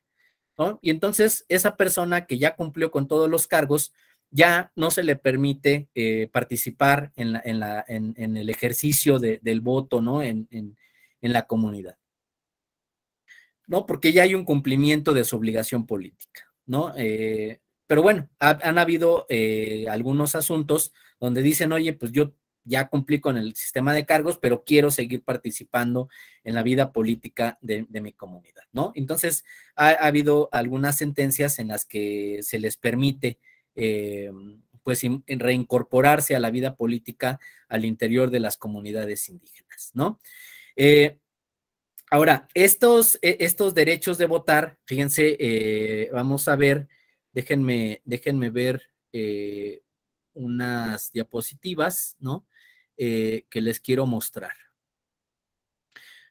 A: ¿no? Y entonces esa persona que ya cumplió con todos los cargos, ya no se le permite participar en el ejercicio del voto, ¿no? En la comunidad, ¿no? Porque ya hay un cumplimiento de su obligación política, ¿no? Pero bueno, han habido algunos asuntos donde dicen, oye, pues yo ya cumplí con el sistema de cargos, pero quiero seguir participando en la vida política de mi comunidad, ¿no? Entonces, ha habido algunas sentencias en las que se les permite, pues, reincorporarse a la vida política al interior de las comunidades indígenas, ¿no? Eh, Ahora, estos derechos de votar, fíjense, vamos a ver, déjenme ver unas diapositivas, ¿no? Que les quiero mostrar,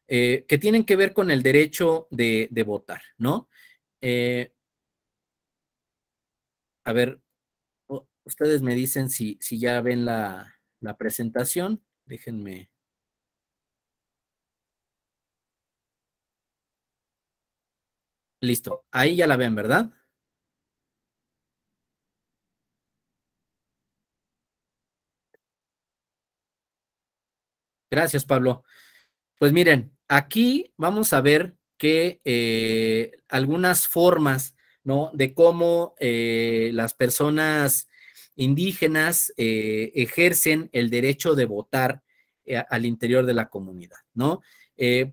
A: que tienen que ver con el derecho de votar, ¿no? Eh, a ver, ustedes me dicen si ya ven la presentación, déjenme, listo, ahí ya la ven, ¿verdad? Gracias, Pablo. Pues miren, aquí vamos a ver que algunas formas, ¿no? De cómo las personas indígenas ejercen el derecho de votar al interior de la comunidad, ¿no?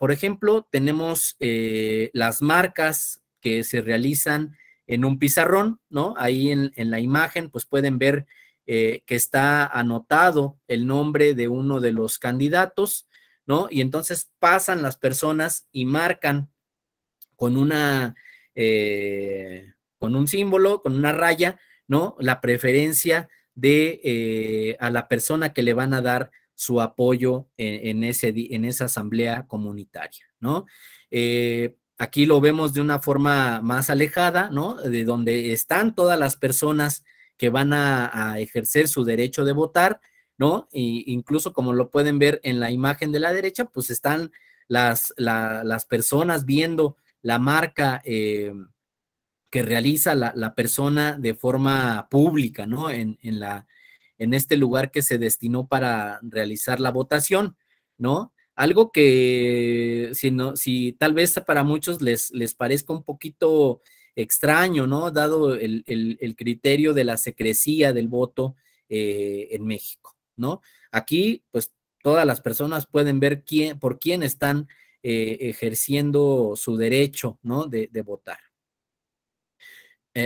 A: Por ejemplo, tenemos las marcas que se realizan en un pizarrón, ¿no? Ahí en la imagen, pues pueden ver que está anotado el nombre de uno de los candidatos, ¿no? Y entonces pasan las personas y marcan con con un símbolo, con una raya, ¿no? La preferencia de a la persona que le van a dar su apoyo en esa asamblea comunitaria, ¿no? Aquí lo vemos de una forma más alejada, ¿no? De donde están todas las personas que van a ejercer su derecho de votar, ¿no? Y incluso como lo pueden ver en la imagen de la derecha, pues están las personas viendo la marca que realiza la persona de forma pública, ¿no? En este lugar que se destinó para realizar la votación, ¿no? Algo que si tal vez para muchos les parezca un poquito extraño, ¿no? Dado el criterio de la secrecía del voto en México, ¿no? Aquí, pues, todas las personas pueden ver por quién están ejerciendo su derecho, ¿no? De votar.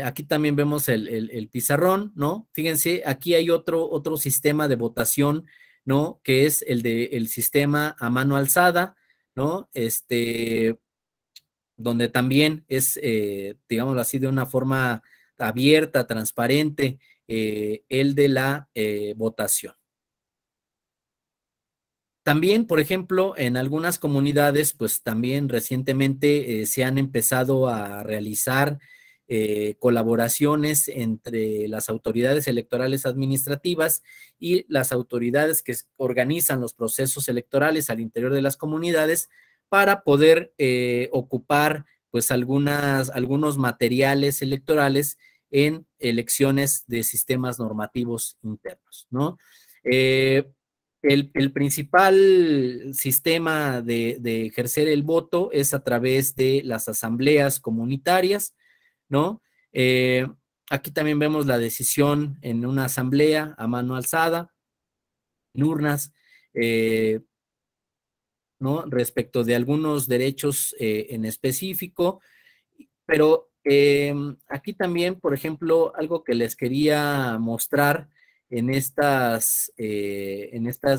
A: Aquí también vemos el pizarrón, ¿no? Fíjense, aquí hay otro sistema de votación, ¿no? Que es el sistema a mano alzada, ¿no? Donde también es, digámoslo así, de una forma abierta, transparente, el de la votación. También, por ejemplo, en algunas comunidades, pues también recientemente se han empezado a realizar colaboraciones entre las autoridades electorales administrativas y las autoridades que organizan los procesos electorales al interior de las comunidades para poder ocupar pues algunos materiales electorales en elecciones de sistemas normativos internos, ¿no? Eh, el principal sistema de ejercer el voto es a través de las asambleas comunitarias, ¿no? Eh, Aquí también vemos la decisión en una asamblea a mano alzada, en urnas, eh, ¿no? Respecto de algunos derechos en específico, pero aquí también, por ejemplo, algo que les quería mostrar en estas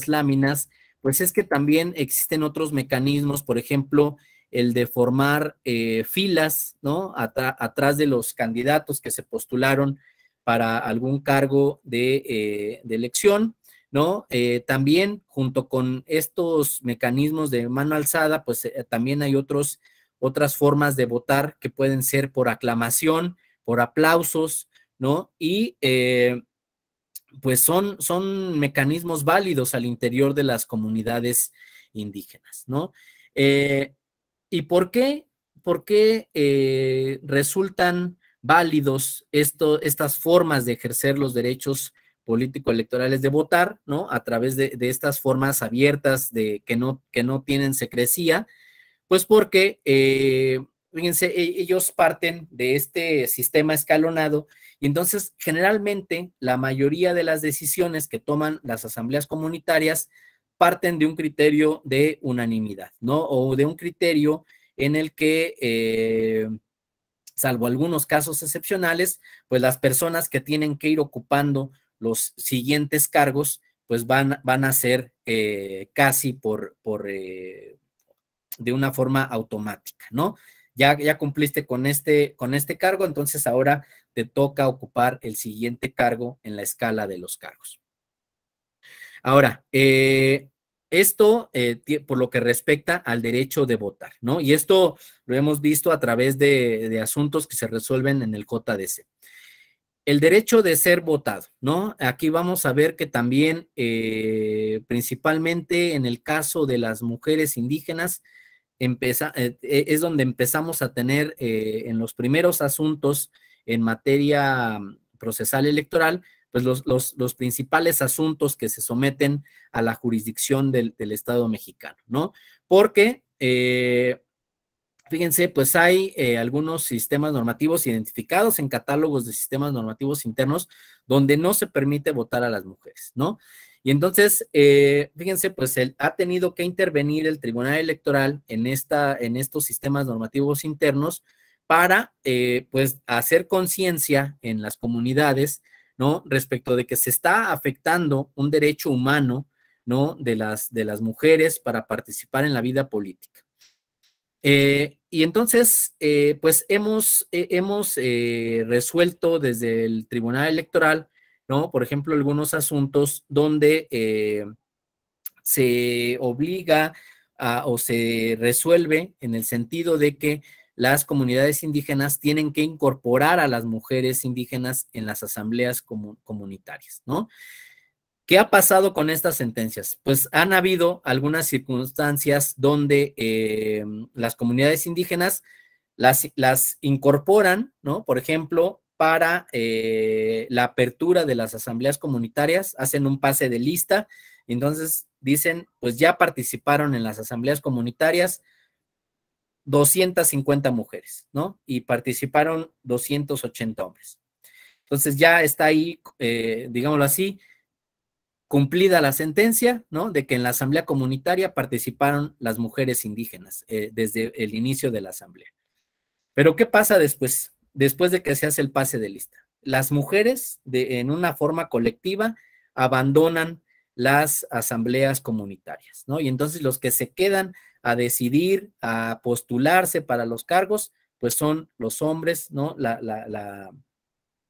A: láminas, pues es que también existen otros mecanismos, por ejemplo, el de formar filas, ¿no? Atrás de los candidatos que se postularon para algún cargo de elección, ¿no? También junto con estos mecanismos de mano alzada, pues también hay otras formas de votar que pueden ser por aclamación, por aplausos, ¿no? Y pues son mecanismos válidos al interior de las comunidades indígenas, ¿no? ¿Y por qué? ¿Por qué resultan válidos estas formas de ejercer los derechos político-electorales de votar, ¿no? A través de estas formas abiertas que no tienen secrecía, pues porque, fíjense, ellos parten de este sistema escalonado y entonces generalmente la mayoría de las decisiones que toman las asambleas comunitarias parten de un criterio de unanimidad, ¿no? O de un criterio en el que, salvo algunos casos excepcionales, pues las personas que tienen que ir ocupando los siguientes cargos, pues van a ser casi de una forma automática, ¿no? Ya cumpliste con este cargo, entonces ahora te toca ocupar el siguiente cargo en la escala de los cargos. Ahora, esto por lo que respecta al derecho de votar, ¿no? Y esto lo hemos visto a través de asuntos que se resuelven en el JDC. El derecho de ser votado, ¿no? Aquí vamos a ver que también, principalmente en el caso de las mujeres indígenas, es donde empezamos a tener en los primeros asuntos en materia procesal electoral, pues los principales asuntos que se someten a la jurisdicción del Estado mexicano, ¿no? Porque, fíjense, pues hay algunos sistemas normativos identificados en catálogos de sistemas normativos internos donde no se permite votar a las mujeres, ¿no? Y entonces, fíjense, pues ha tenido que intervenir el Tribunal Electoral en estos sistemas normativos internos para, pues, hacer conciencia en las comunidades, ¿no? Respecto de que se está afectando un derecho humano, ¿no? De las mujeres para participar en la vida política. Y entonces, pues hemos resuelto desde el Tribunal Electoral, ¿no? Por ejemplo, algunos asuntos donde se obliga o se resuelve en el sentido de que las comunidades indígenas tienen que incorporar a las mujeres indígenas en las asambleas comunitarias, ¿no? ¿Qué ha pasado con estas sentencias? Pues han habido algunas circunstancias donde las comunidades indígenas las incorporan, ¿no? Por ejemplo, para la apertura de las asambleas comunitarias, hacen un pase de lista, y entonces dicen, pues ya participaron en las asambleas comunitarias 250 mujeres, ¿no? Y participaron 280 hombres. Entonces ya está ahí, digámoslo así, cumplida la sentencia, ¿no? De que en la asamblea comunitaria participaron las mujeres indígenas desde el inicio de la asamblea. Pero ¿qué pasa después? Después de que se hace el pase de lista. Las mujeres, en una forma colectiva, abandonan las asambleas comunitarias, ¿no? Y entonces los que se quedan a decidir, a postularse para los cargos, pues son los hombres, ¿no?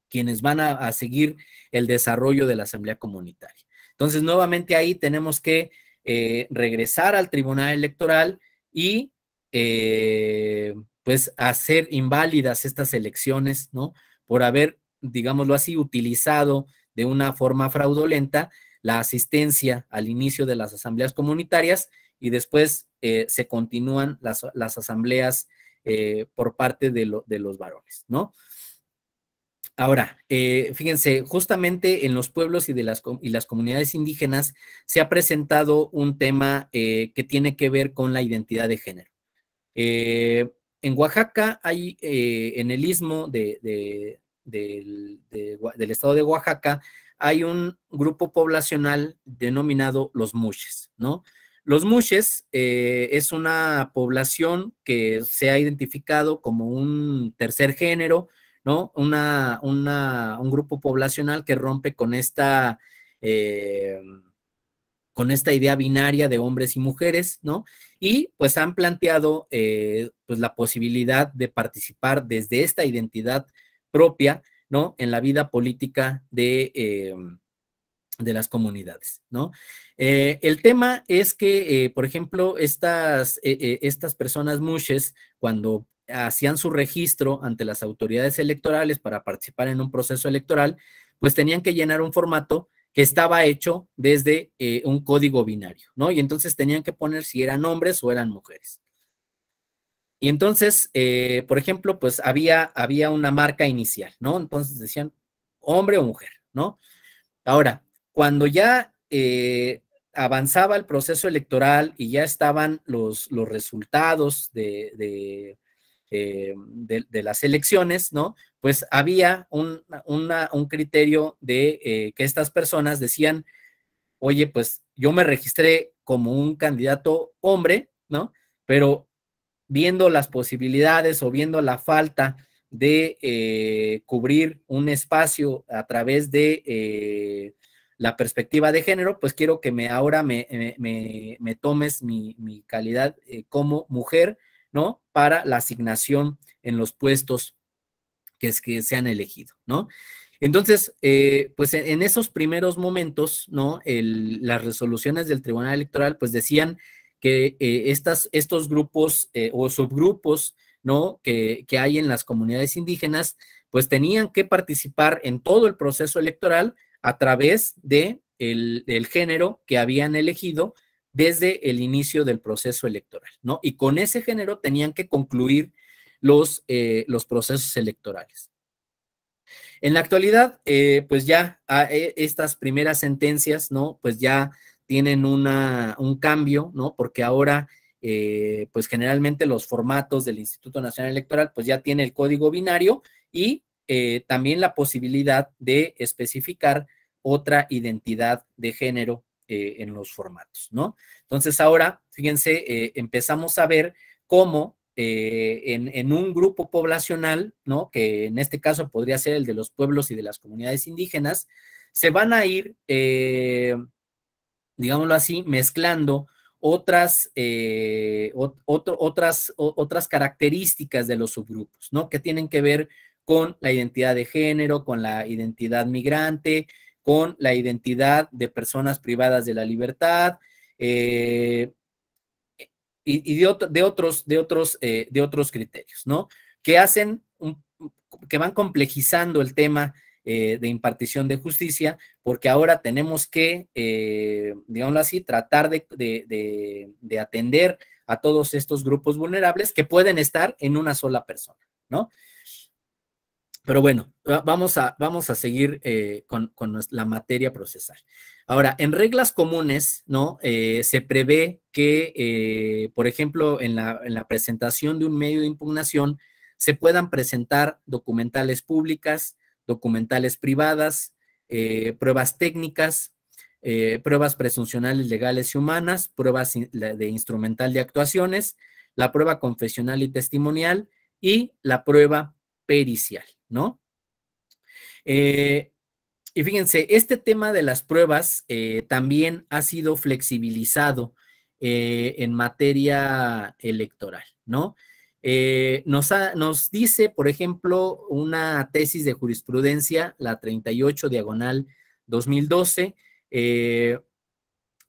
A: Quienes van a seguir el desarrollo de la asamblea comunitaria. Entonces, nuevamente ahí tenemos que regresar al Tribunal Electoral y pues hacer inválidas estas elecciones, ¿no? Por haber, digámoslo así, utilizado de una forma fraudulenta la asistencia al inicio de las asambleas comunitarias y después se continúan las asambleas por parte de los varones, ¿no? Ahora, fíjense, justamente en los pueblos y las comunidades indígenas se ha presentado un tema que tiene que ver con la identidad de género. En Oaxaca hay, en el istmo del estado de Oaxaca, hay un grupo poblacional denominado los Muxes, ¿no? Los Muxes es una población que se ha identificado como un tercer género, ¿no? Un grupo poblacional que rompe eh, con esta idea binaria de hombres y mujeres, ¿no? Y pues han planteado pues la posibilidad de participar desde esta identidad propia, ¿no? En la vida política de las comunidades, ¿no? El tema es que, por ejemplo, estas personas mushes, cuando hacían su registro ante las autoridades electorales para participar en un proceso electoral, pues tenían que llenar un formato que estaba hecho desde un código binario, ¿no? Y entonces tenían que poner si eran hombres o eran mujeres. Y entonces, por ejemplo, pues había una marca inicial, ¿no? Entonces decían hombre o mujer, ¿no? Ahora, cuando ya avanzaba el proceso electoral y ya estaban los resultados de las elecciones, ¿no? Pues había un criterio de que estas personas decían, oye, pues yo me registré como un candidato hombre, ¿no? Pero viendo las posibilidades o viendo la falta de cubrir un espacio a través de la perspectiva de género, pues quiero que ahora me tomes mi calidad como mujer, ¿no? Para la asignación en los puestos que se han elegido, ¿no? Entonces, pues en esos primeros momentos, ¿no? Las resoluciones del Tribunal Electoral, pues decían que estos grupos o subgrupos, ¿no? Que hay en las comunidades indígenas, pues tenían que participar en todo el proceso electoral a través del género que habían elegido desde el inicio del proceso electoral, ¿no? Y con ese género tenían que concluir los procesos electorales. En la actualidad, pues ya estas primeras sentencias, ¿no? Pues ya tienen un cambio, ¿no? Porque ahora, pues generalmente los formatos del Instituto Nacional Electoral, pues ya tiene el código binario y también la posibilidad de especificar otra identidad de género en los formatos, ¿no? Entonces ahora, fíjense, empezamos a ver cómo en un grupo poblacional, ¿no? Que en este caso podría ser el de los pueblos y de las comunidades indígenas, se van a ir, digámoslo así, mezclando otras características de los subgrupos, ¿no? Que tienen que ver con la identidad de género, con la identidad migrante, con la identidad de personas privadas de la libertad, y de otros criterios, ¿no? Que hacen, que van complejizando el tema de impartición de justicia, porque ahora tenemos que, digámoslo así, tratar de atender a todos estos grupos vulnerables que pueden estar en una sola persona, ¿no? Pero bueno, vamos a seguir con la materia procesal. Ahora, en reglas comunes, ¿no? Se prevé que, por ejemplo, en la presentación de un medio de impugnación, se puedan presentar documentales públicas, documentales privadas, pruebas técnicas, pruebas presuncionales legales y humanas, pruebas de instrumental de actuaciones, la prueba confesional y testimonial y la prueba pericial, ¿no? Eh, y fíjense, este tema de las pruebas también ha sido flexibilizado en materia electoral, ¿no? Nos dice, por ejemplo, una tesis de jurisprudencia, la 38 diagonal 2012,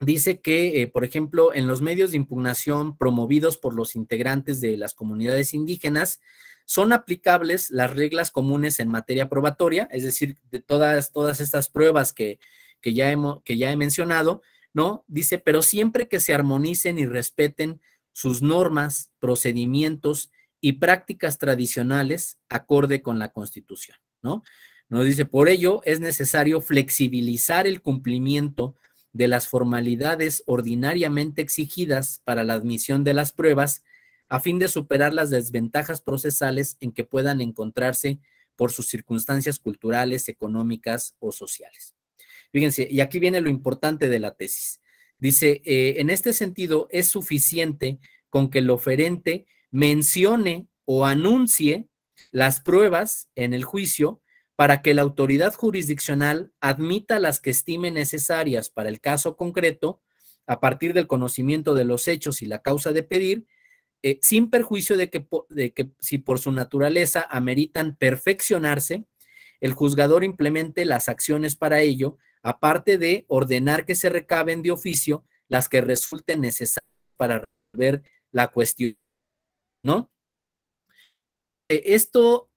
A: dice que, por ejemplo, en los medios de impugnación promovidos por los integrantes de las comunidades indígenas, son aplicables las reglas comunes en materia probatoria, es decir, de todas estas pruebas que ya he mencionado, ¿no? Dice, pero siempre que se armonicen y respeten sus normas, procedimientos y prácticas tradicionales acorde con la Constitución, ¿no? Nos dice, por ello es necesario flexibilizar el cumplimiento de las formalidades ordinariamente exigidas para la admisión de las pruebas a fin de superar las desventajas procesales en que puedan encontrarse por sus circunstancias culturales, económicas o sociales. Fíjense, y aquí viene lo importante de la tesis. Dice, en este sentido, es suficiente con que el oferente mencione o anuncie las pruebas en el juicio para que la autoridad jurisdiccional admita las que estime necesarias para el caso concreto a partir del conocimiento de los hechos y la causa de pedir, sin perjuicio de que si por su naturaleza ameritan perfeccionarse, el juzgador implemente las acciones para ello, aparte de ordenar que se recaben de oficio las que resulten necesarias para resolver la cuestión, ¿no? Esto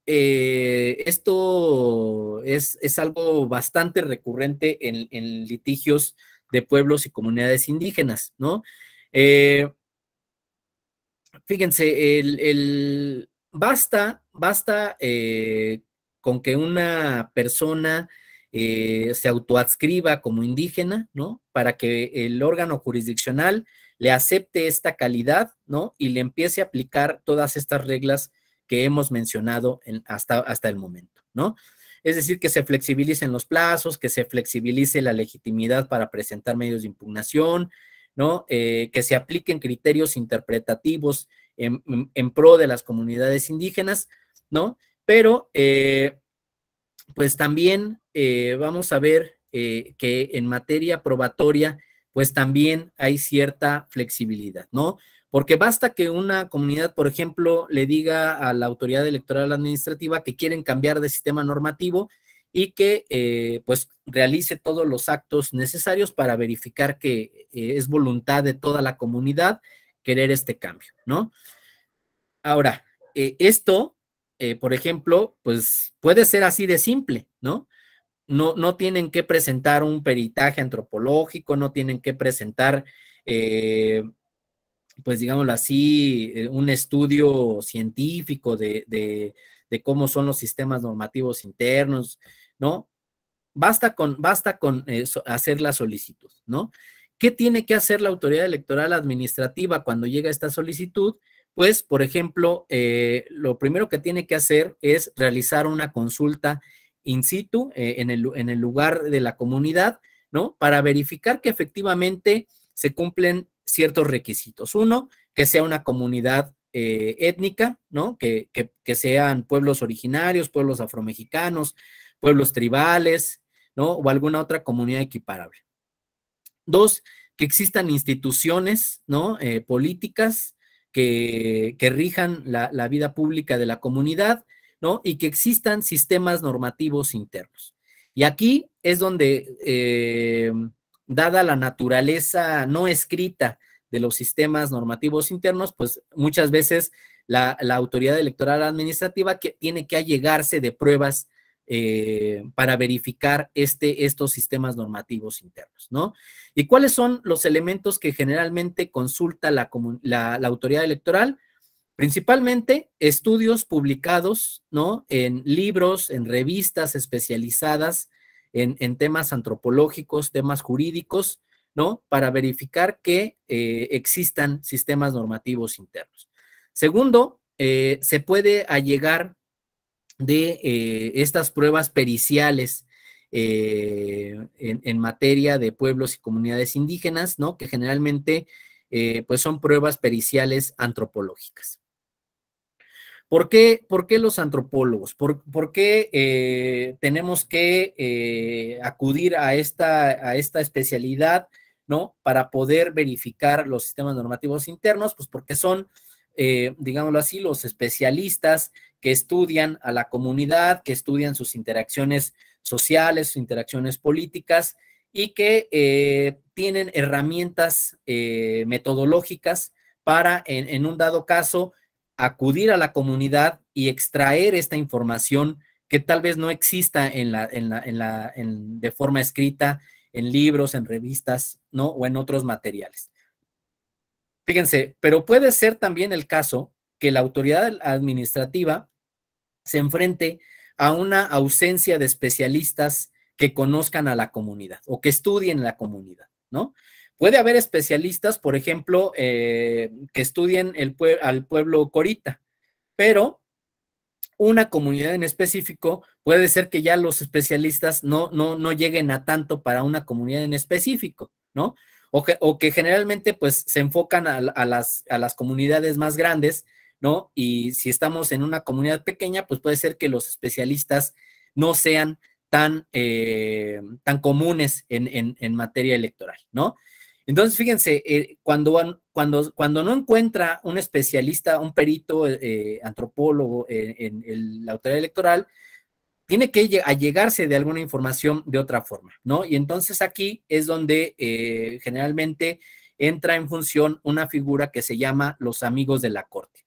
A: es algo bastante recurrente en litigios de pueblos y comunidades indígenas, ¿no? Fíjense, basta con que una persona se autoadscriba como indígena, ¿no? Para que el órgano jurisdiccional le acepte esta calidad, ¿no? Y le empiece a aplicar todas estas reglas que hemos mencionado hasta el momento, ¿no? Es decir, que se flexibilicen los plazos, que se flexibilice la legitimidad para presentar medios de impugnación, ¿no? Que se apliquen criterios interpretativos en pro de las comunidades indígenas, ¿no? Pero, pues también vamos a ver que en materia probatoria, pues también hay cierta flexibilidad, ¿no? Porque basta que una comunidad, por ejemplo, le diga a la autoridad electoral administrativa que quieren cambiar de sistema normativo y que pues realice todos los actos necesarios para verificar que es voluntad de toda la comunidad querer este cambio, ¿no? Ahora, esto, por ejemplo, pues puede ser así de simple, ¿no? No tienen que presentar un peritaje antropológico, no tienen que presentar, pues digámoslo así, un estudio científico de cómo son los sistemas normativos internos, ¿no? Basta con hacer la solicitud, ¿no? ¿Qué tiene que hacer la autoridad electoral administrativa cuando llega esta solicitud? Pues, por ejemplo, lo primero que tiene que hacer es realizar una consulta in situ en el lugar de la comunidad, ¿no? Para verificar que efectivamente se cumplen ciertos requisitos. Uno, que sea una comunidad étnica, ¿no? Que sean pueblos originarios, pueblos afromexicanos, pueblos tribales, ¿no? O alguna otra comunidad equiparable. Dos, que existan instituciones, ¿no? Políticas que rijan la vida pública de la comunidad, ¿no? Y que existan sistemas normativos internos. Y aquí es donde, dada la naturaleza no escrita de los sistemas normativos internos, pues muchas veces la autoridad electoral administrativa tiene que allegarse de pruebas para verificar estos sistemas normativos internos, ¿no? ¿Y cuáles son los elementos que generalmente consulta la autoridad electoral? Principalmente estudios publicados, ¿no? En libros, en revistas especializadas en temas antropológicos, temas jurídicos, ¿no? Para verificar que existan sistemas normativos internos. Segundo, se puede allegar de estas pruebas periciales en materia de pueblos y comunidades indígenas, ¿no? Que generalmente pues son pruebas periciales antropológicas. ¿Por qué los antropólogos? ¿Por qué tenemos que acudir a esta especialidad, ¿no? Para poder verificar los sistemas normativos internos, pues porque son, digámoslo así, los especialistas que estudian a la comunidad, que estudian sus interacciones sociales, sus interacciones políticas y que tienen herramientas metodológicas para, en un dado caso, acudir a la comunidad y extraer esta información que tal vez no exista de forma escrita, en libros, en revistas, ¿no? O en otros materiales. Fíjense, pero puede ser también el caso que la autoridad administrativa se enfrente a una ausencia de especialistas que conozcan a la comunidad o que estudien la comunidad, ¿no? Puede haber especialistas, por ejemplo, que estudien al pueblo corita, pero una comunidad en específico, puede ser que ya los especialistas no lleguen a tanto para una comunidad en específico, ¿no? O que generalmente pues se enfocan a las comunidades más grandes, ¿no? Y si estamos en una comunidad pequeña, pues puede ser que los especialistas no sean tan comunes en materia electoral, ¿no? Entonces, fíjense, cuando no encuentra un especialista, un perito antropólogo en la autoridad electoral, tiene que allegarse de alguna información de otra forma, ¿no? Y entonces aquí es donde generalmente entra en función una figura que se llama los amigos de la corte.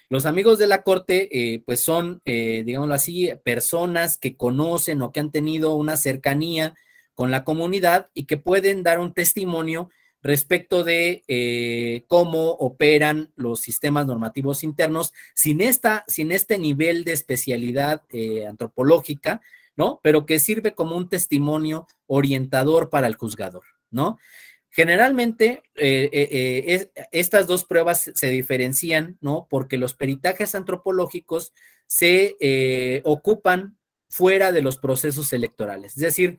A: Los amigos de la corte, pues son, digámoslo así, personas que conocen o que han tenido una cercanía con la comunidad y que pueden dar un testimonio respecto de cómo operan los sistemas normativos internos sin este nivel de especialidad antropológica, ¿no? Pero que sirve como un testimonio orientador para el juzgador, ¿no? Generalmente, estas dos pruebas se diferencian, ¿no? Porque los peritajes antropológicos se ocupan fuera de los procesos electorales. Es decir,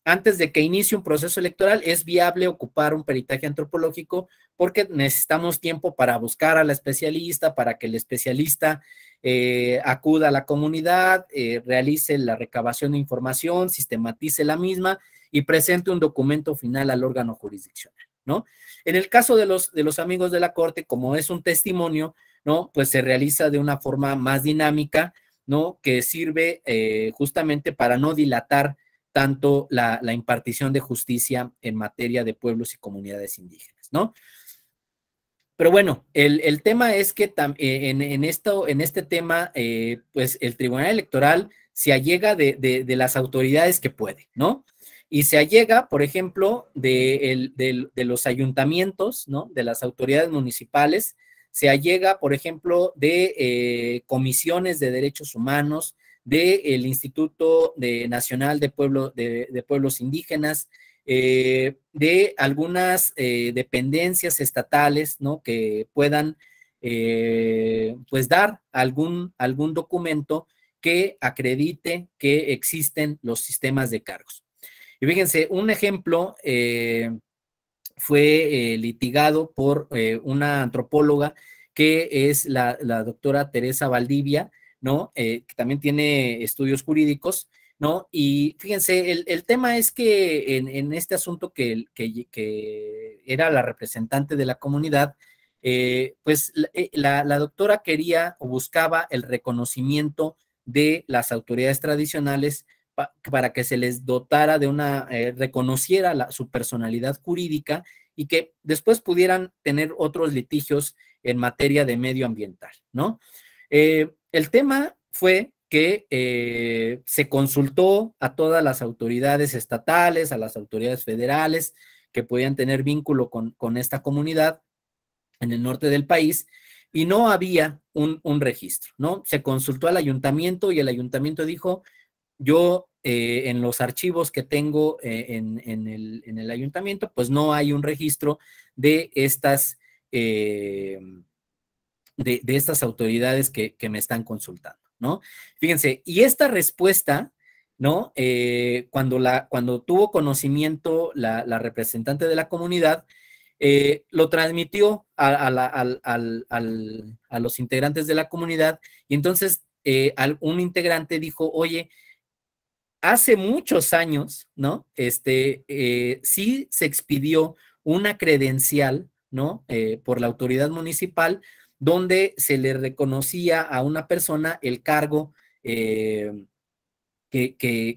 A: antes de que inicie un proceso electoral, es viable ocupar un peritaje antropológico porque necesitamos tiempo para buscar a la especialista, para que el especialista acuda a la comunidad, realice la recabación de información, sistematice la misma y presente un documento final al órgano jurisdiccional, ¿no? En el caso de los amigos de la corte, como es un testimonio, ¿no? Pues se realiza de una forma más dinámica, ¿no? Que sirve justamente para no dilatar tanto la impartición de justicia en materia de pueblos y comunidades indígenas, ¿no? Pero bueno, el tema es que en este tema, pues el Tribunal Electoral se allega de las autoridades que puede, ¿no? Y se allega, por ejemplo, de los ayuntamientos, ¿no? De las autoridades municipales, se allega, por ejemplo, de comisiones de derechos humanos, del Instituto Nacional de Pueblos Indígenas, de algunas dependencias estatales, ¿no? Que puedan, pues, dar algún documento que acredite que existen los sistemas de cargos. Y fíjense, un ejemplo fue litigado por una antropóloga que es la doctora Teresa Valdivia, ¿no? Que también tiene estudios jurídicos, ¿no? Y fíjense, el tema es que en este asunto que era la representante de la comunidad, pues la doctora quería o buscaba el reconocimiento de las autoridades tradicionales para que se les dotara de reconociera su personalidad jurídica y que después pudieran tener otros litigios en materia de medio ambiental, ¿no? El tema fue que se consultó a todas las autoridades estatales, a las autoridades federales que podían tener vínculo con esta comunidad en el norte del país y no había un registro, ¿no? Se consultó al ayuntamiento y el ayuntamiento dijo, yo en los archivos que tengo en el ayuntamiento, pues no hay un registro de estas autoridades que me están consultando, ¿no? Fíjense, y esta respuesta, ¿no? Cuando tuvo conocimiento la representante de la comunidad, lo transmitió a los integrantes de la comunidad y entonces un integrante dijo, oye, hace muchos años, ¿no? Sí se expidió una credencial, ¿no? Por la autoridad municipal, donde se le reconocía a una persona el cargo que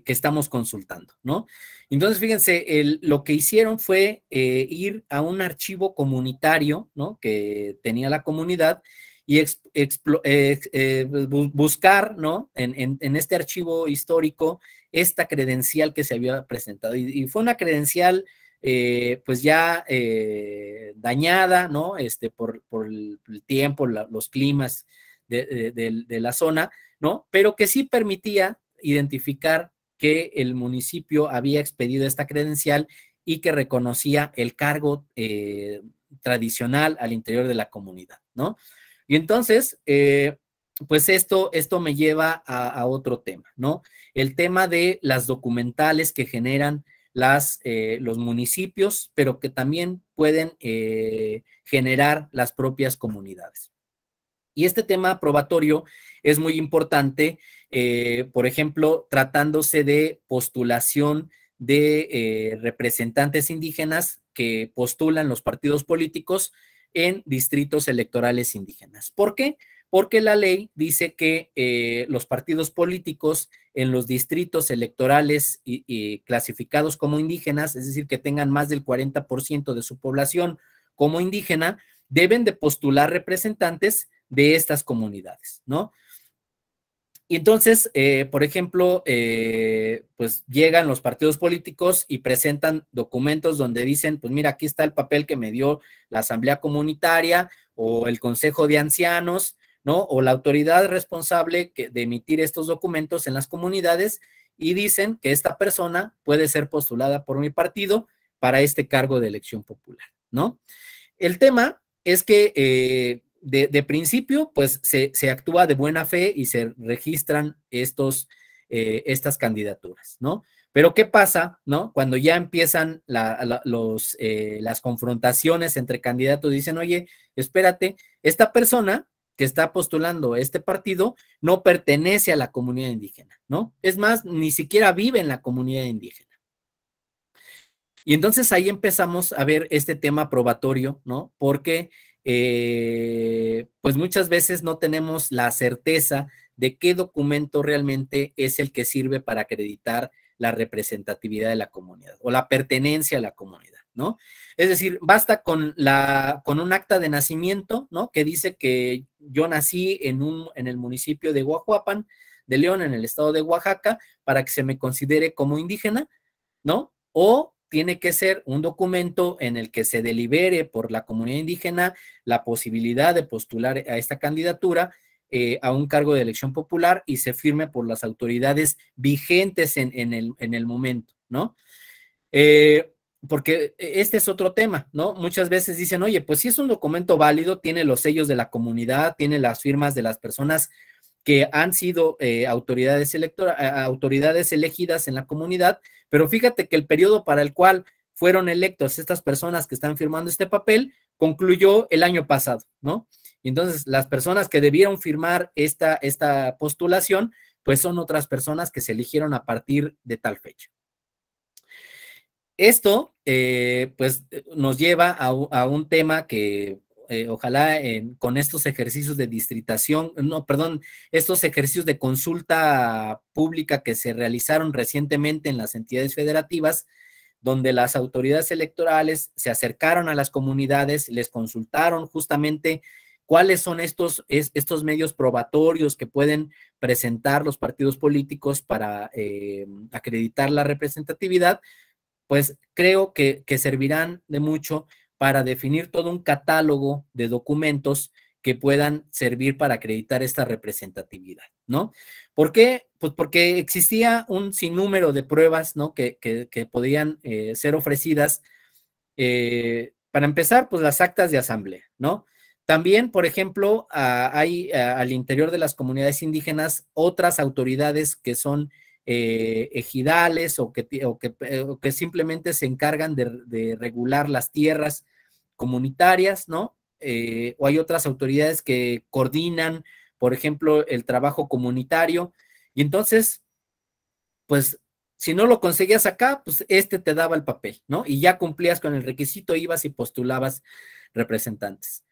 A: estamos consultando, ¿no? Entonces, fíjense, lo que hicieron fue ir a un archivo comunitario, ¿no? Que tenía la comunidad y buscar, ¿no? En este archivo histórico, esta credencial que se había presentado. Y fue una credencial, pues ya dañada, ¿no? Por el tiempo, los climas de la zona, ¿no? Pero que sí permitía identificar que el municipio había expedido esta credencial y que reconocía el cargo tradicional al interior de la comunidad, ¿no? Y entonces, pues esto me lleva a otro tema, ¿no? El tema de las documentales que generan los municipios, pero que también pueden generar las propias comunidades. Y este tema probatorio es muy importante, por ejemplo, tratándose de postulación de representantes indígenas que postulan los partidos políticos en distritos electorales indígenas. ¿Por qué? Porque la ley dice que los partidos políticos en los distritos electorales y clasificados como indígenas, es decir, que tengan más del 40% de su población como indígena, deben de postular representantes de estas comunidades, ¿no? Y entonces, por ejemplo, pues llegan los partidos políticos y presentan documentos donde dicen, pues mira, aquí está el papel que me dio la Asamblea Comunitaria o el Consejo de Ancianos, ¿no? O la autoridad responsable de emitir estos documentos en las comunidades y dicen que esta persona puede ser postulada por mi partido para este cargo de elección popular, ¿no? El tema es que de principio, pues se actúa de buena fe y se registran estas candidaturas, ¿no? Pero ¿qué pasa, no? Cuando ya empiezan las confrontaciones entre candidatos, dicen, oye, espérate, esta persona que está postulando este partido no pertenece a la comunidad indígena, ¿no? Es más, ni siquiera vive en la comunidad indígena. Y entonces ahí empezamos a ver este tema probatorio, ¿no? Porque pues muchas veces no tenemos la certeza de qué documento realmente es el que sirve para acreditar la representatividad de la comunidad o la pertenencia a la comunidad, ¿no? Es decir, basta con un acta de nacimiento, ¿no? Que dice que yo nací en el municipio de Guajuapan, de León, en el estado de Oaxaca, para que se me considere como indígena, ¿no? O tiene que ser un documento en el que se delibere por la comunidad indígena la posibilidad de postular a esta candidatura a un cargo de elección popular y se firme por las autoridades vigentes en el momento, ¿no? Porque este es otro tema, ¿no? Muchas veces dicen, oye, pues si es un documento válido, tiene los sellos de la comunidad, tiene las firmas de las personas que han sido autoridades elegidas en la comunidad, pero fíjate que el periodo para el cual fueron electos estas personas que están firmando este papel concluyó el año pasado, ¿no? Y entonces las personas que debieron firmar esta postulación, pues son otras personas que se eligieron a partir de tal fecha. Esto, pues, nos lleva a un tema que ojalá con estos ejercicios de distritación, no, perdón, estos ejercicios de consulta pública que se realizaron recientemente en las entidades federativas, donde las autoridades electorales se acercaron a las comunidades, les consultaron justamente cuáles son estos medios probatorios que pueden presentar los partidos políticos para acreditar la representatividad, pues creo que servirán de mucho para definir todo un catálogo de documentos que puedan servir para acreditar esta representatividad, ¿no? ¿Por qué? Pues porque existía un sinnúmero de pruebas, ¿no? Que podían ser ofrecidas. Para empezar, pues las actas de asamblea, ¿no? También, por ejemplo, hay al interior de las comunidades indígenas otras autoridades que son ejidales o que simplemente se encargan de regular las tierras comunitarias, ¿no? O hay otras autoridades que coordinan, por ejemplo, el trabajo comunitario. Y entonces, pues, si no lo conseguías acá, pues te daba el papel, ¿no? Y ya cumplías con el requisito, ibas y postulabas representantes.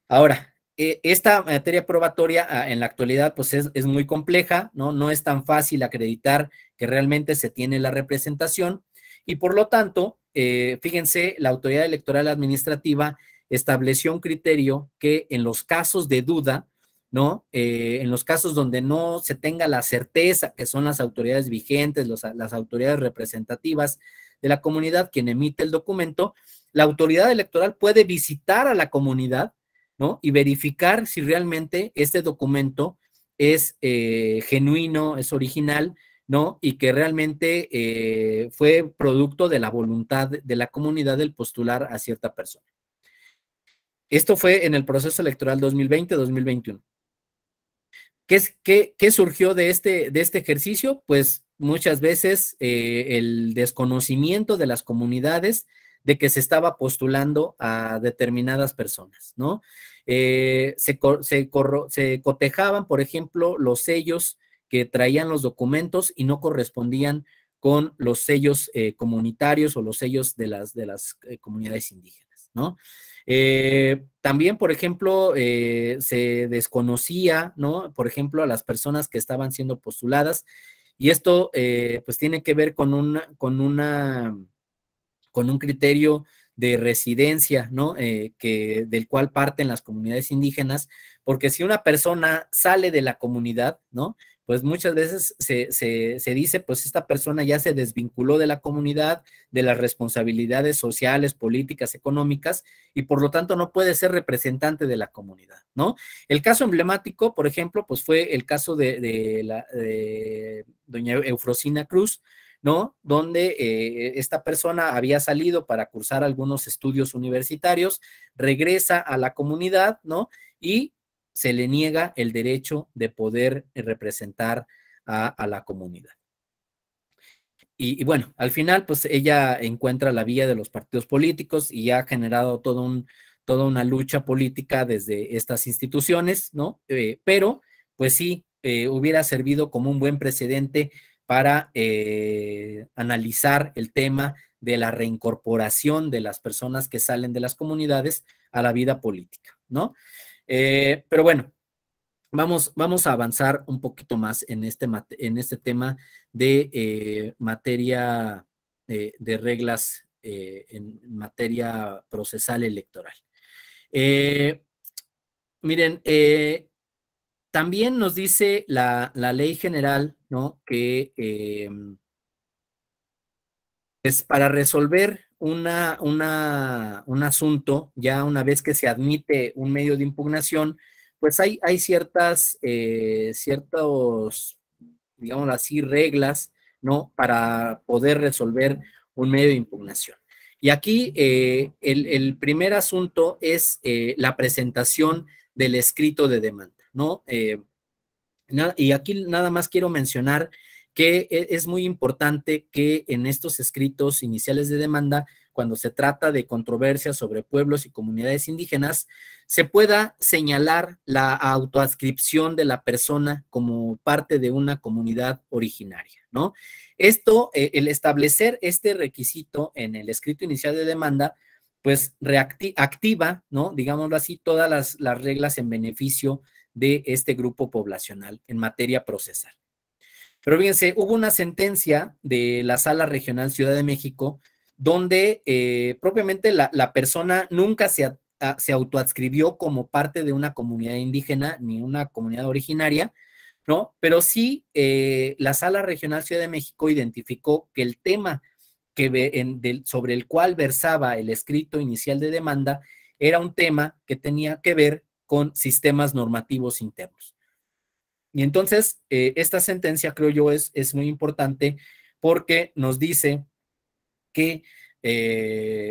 A: Ahora, esta materia probatoria en la actualidad pues es muy compleja, ¿no? No es tan fácil acreditar que realmente se tiene la representación y por lo tanto, fíjense, la autoridad electoral administrativa estableció un criterio que en los casos de duda, ¿no? En los casos donde no se tenga la certeza que son las autoridades vigentes, las autoridades representativas de la comunidad quien emite el documento, la autoridad electoral puede visitar a la comunidad, ¿no? Y verificar si realmente este documento es genuino, es original, ¿no? Y que realmente fue producto de la voluntad de la comunidad del postular a cierta persona. Esto fue en el proceso electoral 2020-2021. ¿Qué surgió de este ejercicio? Pues muchas veces el desconocimiento de las comunidades de que se estaba postulando a determinadas personas, ¿no? Se cotejaban, por ejemplo, los sellos que traían los documentos y no correspondían con los sellos comunitarios o los sellos de las comunidades indígenas, ¿no? También, por ejemplo, se desconocía, ¿no? Por ejemplo, a las personas que estaban siendo postuladas, y esto, pues, tiene que ver con un criterio de residencia, ¿no? Del cual parten las comunidades indígenas, porque si una persona sale de la comunidad, ¿no? Pues muchas veces se dice, pues esta persona ya se desvinculó de la comunidad, de las responsabilidades sociales, políticas, económicas, y por lo tanto no puede ser representante de la comunidad, ¿no? El caso emblemático, por ejemplo, pues fue el caso de doña Eufrosina Cruz, ¿no? Donde esta persona había salido para cursar algunos estudios universitarios, regresa a la comunidad, ¿no? Y se le niega el derecho de poder representar a la comunidad. Y bueno, al final, pues ella encuentra la vía de los partidos políticos y ha generado toda una lucha política desde estas instituciones, ¿no? Pero, pues sí, hubiera servido como un buen precedente para analizar el tema de la reincorporación de las personas que salen de las comunidades a la vida política, ¿no? Pero bueno, vamos a avanzar un poquito más en este tema de materia de reglas en materia procesal electoral. Eh, Miren, también nos dice la ley general, ¿no? Que es para resolver un asunto, ya una vez que se admite un medio de impugnación, pues hay ciertos, digamos así, reglas, ¿no? Para poder resolver un medio de impugnación. Y aquí el primer asunto es la presentación del escrito de demanda, ¿no? Y aquí nada más quiero mencionar que es muy importante que en estos escritos iniciales de demanda, cuando se trata de controversias sobre pueblos y comunidades indígenas, se pueda señalar la autoadscripción de la persona como parte de una comunidad originaria, ¿no? Esto, el establecer este requisito en el escrito inicial de demanda, pues activa, ¿no? Digámoslo así, todas las reglas en beneficio de este grupo poblacional en materia procesal. Pero fíjense, hubo una sentencia de la Sala Regional Ciudad de México donde propiamente la persona nunca se autoadscribió como parte de una comunidad indígena ni una comunidad originaria, ¿no? Pero sí la Sala Regional Ciudad de México identificó que el tema sobre el cual versaba el escrito inicial de demanda era un tema que tenía que ver con sistemas normativos internos. Y entonces, esta sentencia, creo yo, es muy importante porque nos dice que,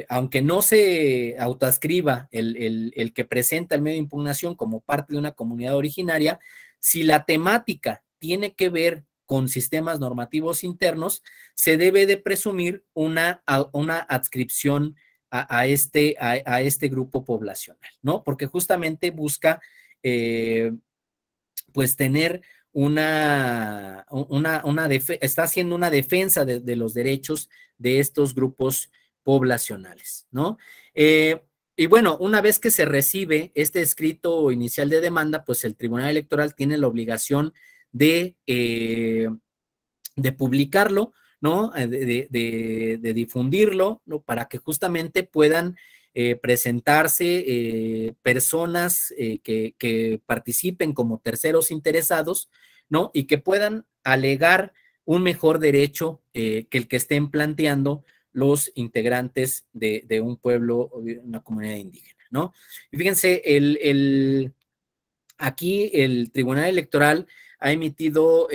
A: aunque no se autoascriba el que presenta el medio de impugnación como parte de una comunidad originaria, si la temática tiene que ver con sistemas normativos internos, se debe de presumir una adscripción a este grupo poblacional, ¿no? Porque justamente busca pues tener está haciendo una defensa de los derechos de estos grupos poblacionales, ¿no? Y bueno, una vez que se recibe este escrito inicial de demanda, pues el Tribunal Electoral tiene la obligación de publicarlo, ¿no? De difundirlo, ¿no? Para que justamente puedan presentarse personas que participen como terceros interesados, ¿no? Y que puedan alegar un mejor derecho que el que estén planteando los integrantes de un pueblo o de una comunidad indígena, ¿no? Y fíjense, aquí el Tribunal Electoral ha emitido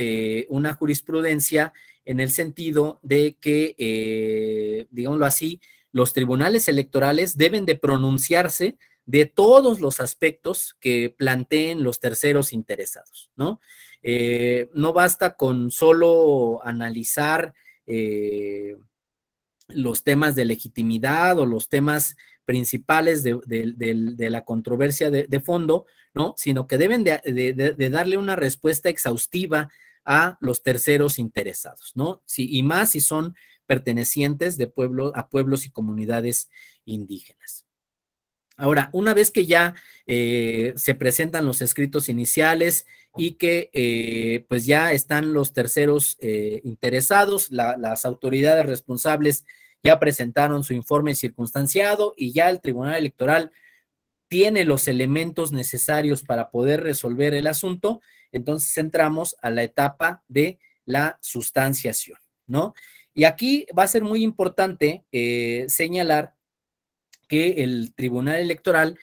A: una jurisprudencia en el sentido de que, digámoslo así, los tribunales electorales deben de pronunciarse de todos los aspectos que planteen los terceros interesados, ¿no? No basta con solo analizar los temas de legitimidad o los temas principales de la controversia de fondo, ¿no? Sino que deben de darle una respuesta exhaustiva a los terceros interesados, ¿no? Y más si son pertenecientes a pueblos y comunidades indígenas. Ahora, una vez que ya se presentan los escritos iniciales y que pues ya están los terceros interesados, las autoridades responsables ya presentaron su informe circunstanciado y ya el Tribunal Electoral tiene los elementos necesarios para poder resolver el asunto, entonces entramos a la etapa de la sustanciación, ¿no? Y aquí va a ser muy importante señalar que el Tribunal Electoral,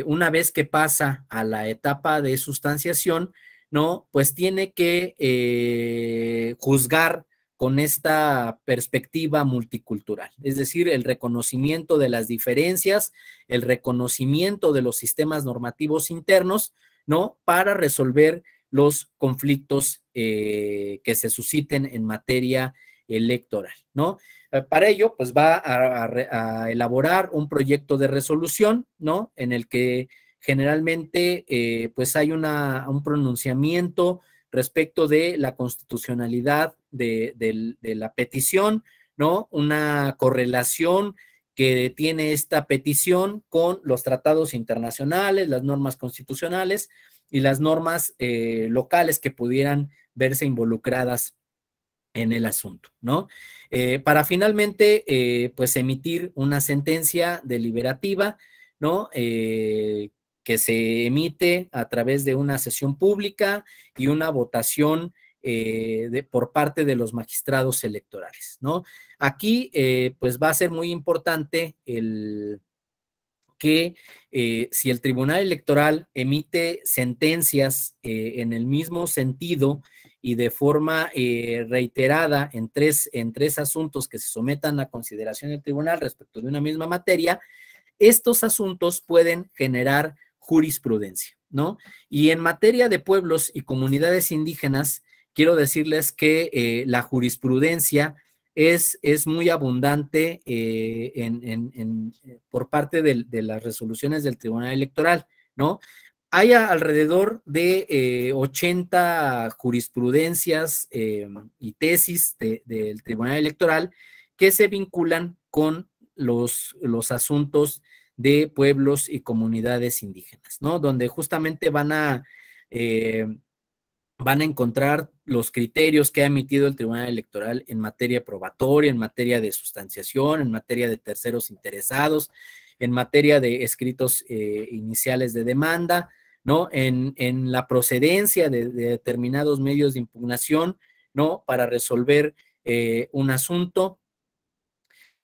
A: una vez que pasa a la etapa de sustanciación, ¿no? Pues tiene que juzgar con esta perspectiva multicultural, es decir, el reconocimiento de las diferencias, el reconocimiento de los sistemas normativos internos, ¿no? Para resolver los conflictos que se susciten en materia electoral, ¿no? Para ello, pues va a elaborar un proyecto de resolución, ¿no? En el que generalmente, pues hay un pronunciamiento respecto de la constitucionalidad de la petición, ¿no? Una correlación que tiene esta petición con los tratados internacionales, las normas constitucionales y las normas locales que pudieran verse involucradas en el asunto, ¿no? Para finalmente, pues emitir una sentencia deliberativa, ¿no? Que se emite a través de una sesión pública y una votación por parte de los magistrados electorales, ¿no? Aquí, pues va a ser muy importante que si el Tribunal Electoral emite sentencias en el mismo sentido y de forma reiterada en tres asuntos que se sometan a consideración del tribunal respecto de una misma materia, estos asuntos pueden generar jurisprudencia, ¿no? Y en materia de pueblos y comunidades indígenas, quiero decirles que la jurisprudencia es muy abundante por parte de las resoluciones del Tribunal Electoral, ¿no? Hay alrededor de 80 jurisprudencias y tesis del Tribunal Electoral que se vinculan con los asuntos de pueblos y comunidades indígenas, ¿no? Donde justamente van a encontrar los criterios que ha emitido el Tribunal Electoral en materia probatoria, en materia de sustanciación, en materia de terceros interesados, en materia de escritos iniciales de demanda, ¿no? En la procedencia de determinados medios de impugnación, ¿no? Para resolver un asunto.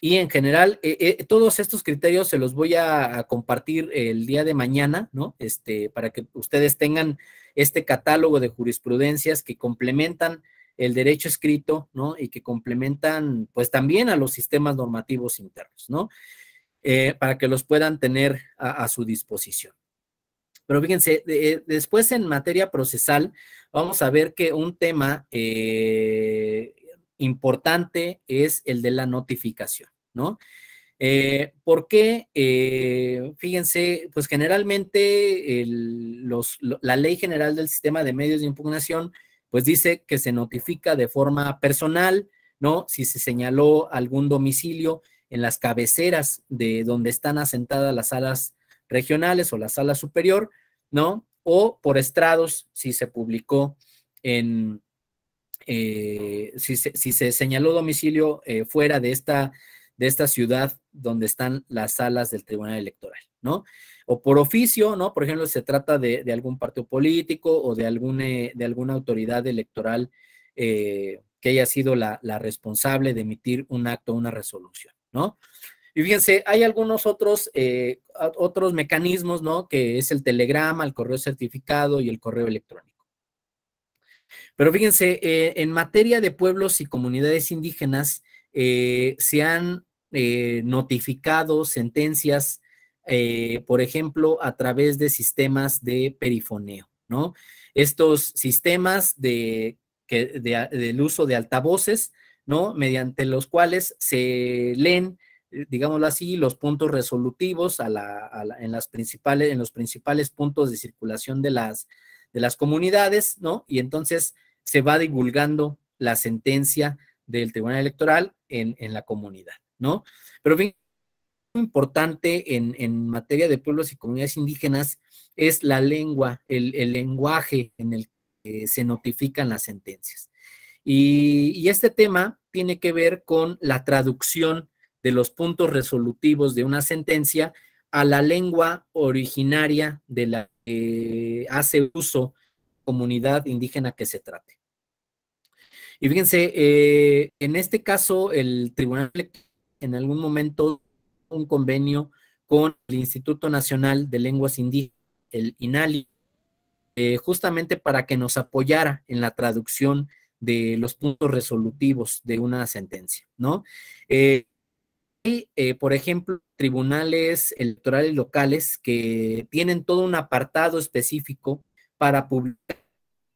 A: Y en general, todos estos criterios se los voy a compartir el día de mañana, ¿no? Para que ustedes tengan este catálogo de jurisprudencias que complementan el derecho escrito, ¿no? Y que complementan, pues, también a los sistemas normativos internos, ¿no? Para que los puedan tener a su disposición. Pero fíjense, después en materia procesal, vamos a ver que un tema importante es el de la notificación, ¿no? Porque, fíjense, pues generalmente la Ley General del Sistema de Medios de Impugnación, pues dice que se notifica de forma personal, ¿no? Si se señaló algún domicilio en las cabeceras de donde están asentadas las salas regionales o la sala superior, ¿no? O por estrados, si se publicó si se señaló domicilio fuera de esta ciudad donde están las salas del Tribunal Electoral, ¿no? O por oficio, ¿no? Por ejemplo, se trata de algún partido político o de alguna autoridad electoral que haya sido la responsable de emitir un acto o una resolución, ¿no? Y fíjense, hay algunos otros mecanismos, ¿no? Que es el telegrama, el correo certificado y el correo electrónico. Pero fíjense, en materia de pueblos y comunidades indígenas, se han notificado sentencias, por ejemplo, a través de sistemas de perifoneo, ¿no? Estos sistemas del uso de altavoces, ¿no? Mediante los cuales se leen, digámoslo así, los puntos resolutivos en los principales puntos de circulación de las comunidades, ¿no? Y entonces se va divulgando la sentencia del Tribunal Electoral en la comunidad, ¿no? Pero bien, muy importante en materia de pueblos y comunidades indígenas es la lengua, el lenguaje en el que se notifican las sentencias. Y este tema tiene que ver con la traducción de los puntos resolutivos de una sentencia a la lengua originaria de la que hace uso comunidad indígena que se trate. Y fíjense, en este caso, el tribunal en algún momento un convenio con el Instituto Nacional de Lenguas Indígenas, el INALI, justamente para que nos apoyara en la traducción de los puntos resolutivos de una sentencia, ¿no? Por ejemplo, tribunales electorales locales que tienen todo un apartado específico para publicar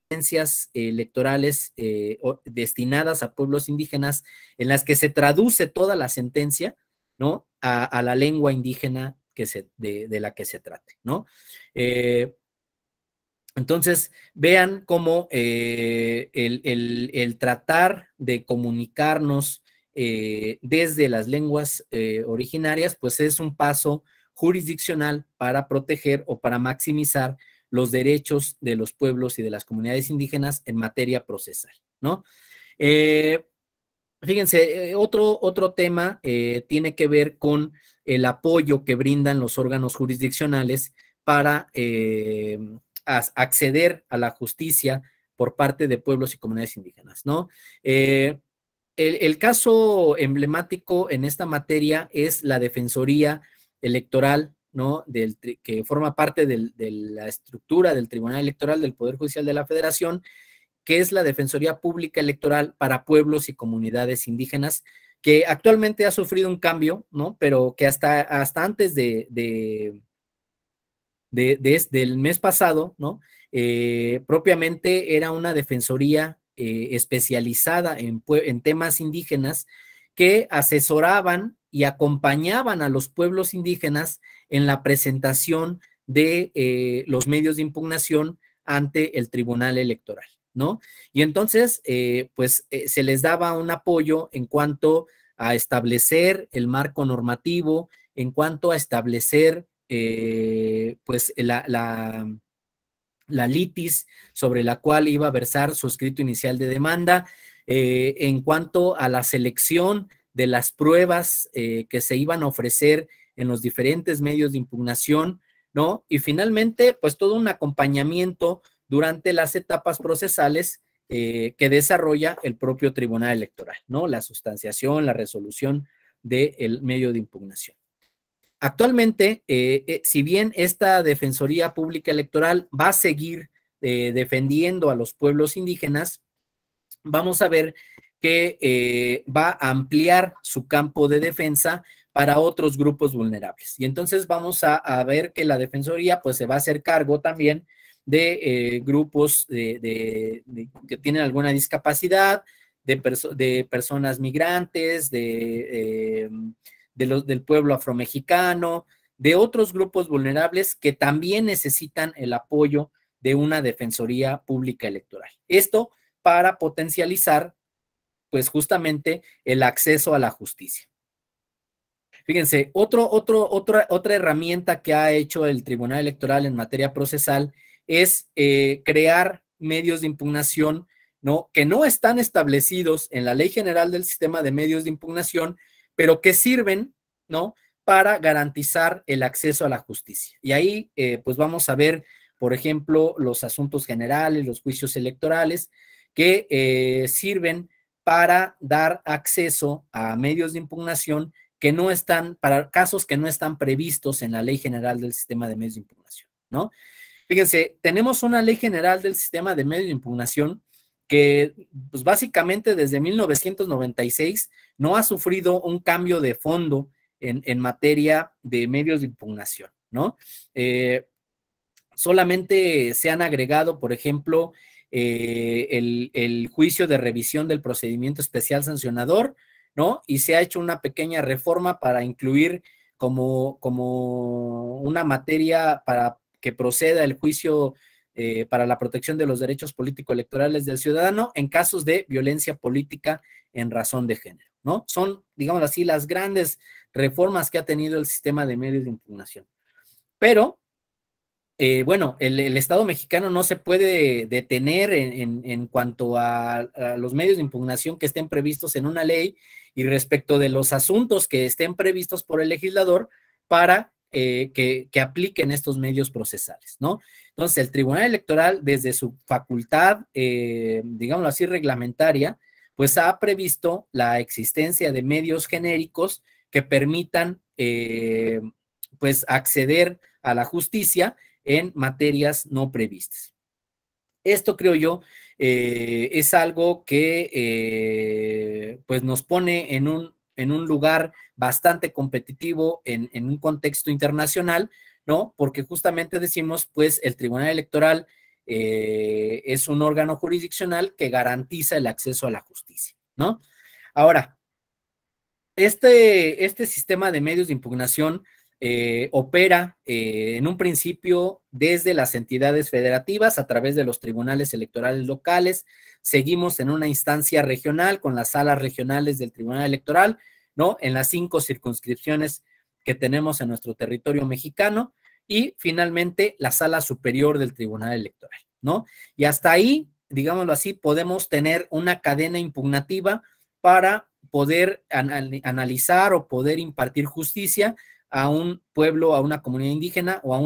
A: sentencias electorales destinadas a pueblos indígenas, en las que se traduce toda la sentencia, ¿no? A la lengua indígena de la que se trate, ¿no? Entonces, vean cómo el tratar de comunicarnos desde las lenguas originarias, pues es un paso jurisdiccional para proteger o para maximizar los derechos de los pueblos y de las comunidades indígenas en materia procesal, ¿no? Fíjense, otro tema tiene que ver con el apoyo que brindan los órganos jurisdiccionales para acceder a la justicia por parte de pueblos y comunidades indígenas, ¿no? El caso emblemático en esta materia es la Defensoría Electoral, ¿no? Que forma parte de la estructura del Tribunal Electoral del Poder Judicial de la Federación, que es la Defensoría Pública Electoral para Pueblos y Comunidades Indígenas, que actualmente ha sufrido un cambio, ¿no? Pero que hasta antes del mes pasado, ¿no? Propiamente era una defensoría especializada en temas indígenas que asesoraban y acompañaban a los pueblos indígenas en la presentación de los medios de impugnación ante el Tribunal Electoral, ¿no? Y entonces, se les daba un apoyo en cuanto a establecer el marco normativo, en cuanto a establecer la litis sobre la cual iba a versar su escrito inicial de demanda, en cuanto a la selección de las pruebas que se iban a ofrecer en los diferentes medios de impugnación, ¿no? Y finalmente, pues todo un acompañamiento durante las etapas procesales que desarrolla el propio Tribunal Electoral, ¿no? La sustanciación, la resolución del medio de impugnación. Actualmente, si bien esta Defensoría Pública Electoral va a seguir defendiendo a los pueblos indígenas, vamos a ver que va a ampliar su campo de defensa para otros grupos vulnerables. Y entonces vamos a ver que la Defensoría pues se va a hacer cargo también de grupos que tienen alguna discapacidad, de personas migrantes, del pueblo afromexicano, de otros grupos vulnerables que también necesitan el apoyo de una Defensoría Pública Electoral. Esto para potencializar, pues justamente, el acceso a la justicia. Fíjense, otra herramienta que ha hecho el Tribunal Electoral en materia procesal es crear medios de impugnación, ¿no? Que no están establecidos en la Ley General del Sistema de Medios de Impugnación, pero que sirven, ¿no? Para garantizar el acceso a la justicia. Y ahí, pues vamos a ver, por ejemplo, los asuntos generales, los juicios electorales, que sirven para dar acceso a medios de impugnación que no están, para casos que no están previstos en la Ley General del Sistema de Medios de Impugnación, ¿no? Fíjense, tenemos una Ley General del Sistema de Medios de Impugnación que, pues básicamente desde 1996 no ha sufrido un cambio de fondo en materia de medios de impugnación, ¿no? Solamente se han agregado, por ejemplo, el juicio de revisión del procedimiento especial sancionador, ¿no? Y se ha hecho una pequeña reforma para incluir como una materia para que proceda el juicio para la protección de los derechos político-electorales del ciudadano en casos de violencia política en razón de género, ¿no? Son, digamos así, las grandes reformas que ha tenido el sistema de medios de impugnación. Pero bueno, el Estado mexicano no se puede detener en cuanto a los medios de impugnación que estén previstos en una ley y respecto de los asuntos que estén previstos por el legislador para que apliquen estos medios procesales, ¿no? Entonces, el Tribunal Electoral, desde su facultad, digámoslo así, reglamentaria, pues ha previsto la existencia de medios genéricos que permitan, pues, acceder a la justicia en materias no previstas. Esto creo yo es algo que pues nos pone en un lugar bastante competitivo en un contexto internacional, ¿no? Porque justamente decimos, pues el Tribunal Electoral es un órgano jurisdiccional que garantiza el acceso a la justicia, ¿no? Ahora, este sistema de medios de impugnación opera en un principio desde las entidades federativas a través de los tribunales electorales locales. Seguimos en una instancia regional con las salas regionales del Tribunal Electoral, ¿no? En las 5 circunscripciones que tenemos en nuestro territorio mexicano y finalmente la sala superior del Tribunal Electoral, ¿no? Y hasta ahí, digámoslo así, podemos tener una cadena impugnativa para poder analizar o poder impartir justicia a un pueblo, a una comunidad indígena o a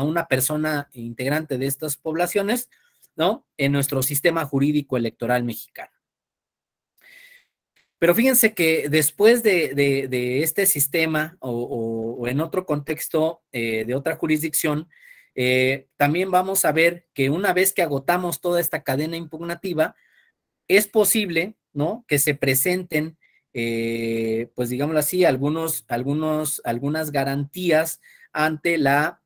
A: una persona integrante de estas poblaciones, ¿no? En nuestro sistema jurídico electoral mexicano. Pero fíjense que después de este sistema o en otro contexto de otra jurisdicción, también vamos a ver que una vez que agotamos toda esta cadena impugnativa, es posible, ¿no? Que se presenten, pues digámoslo así, algunas garantías ante la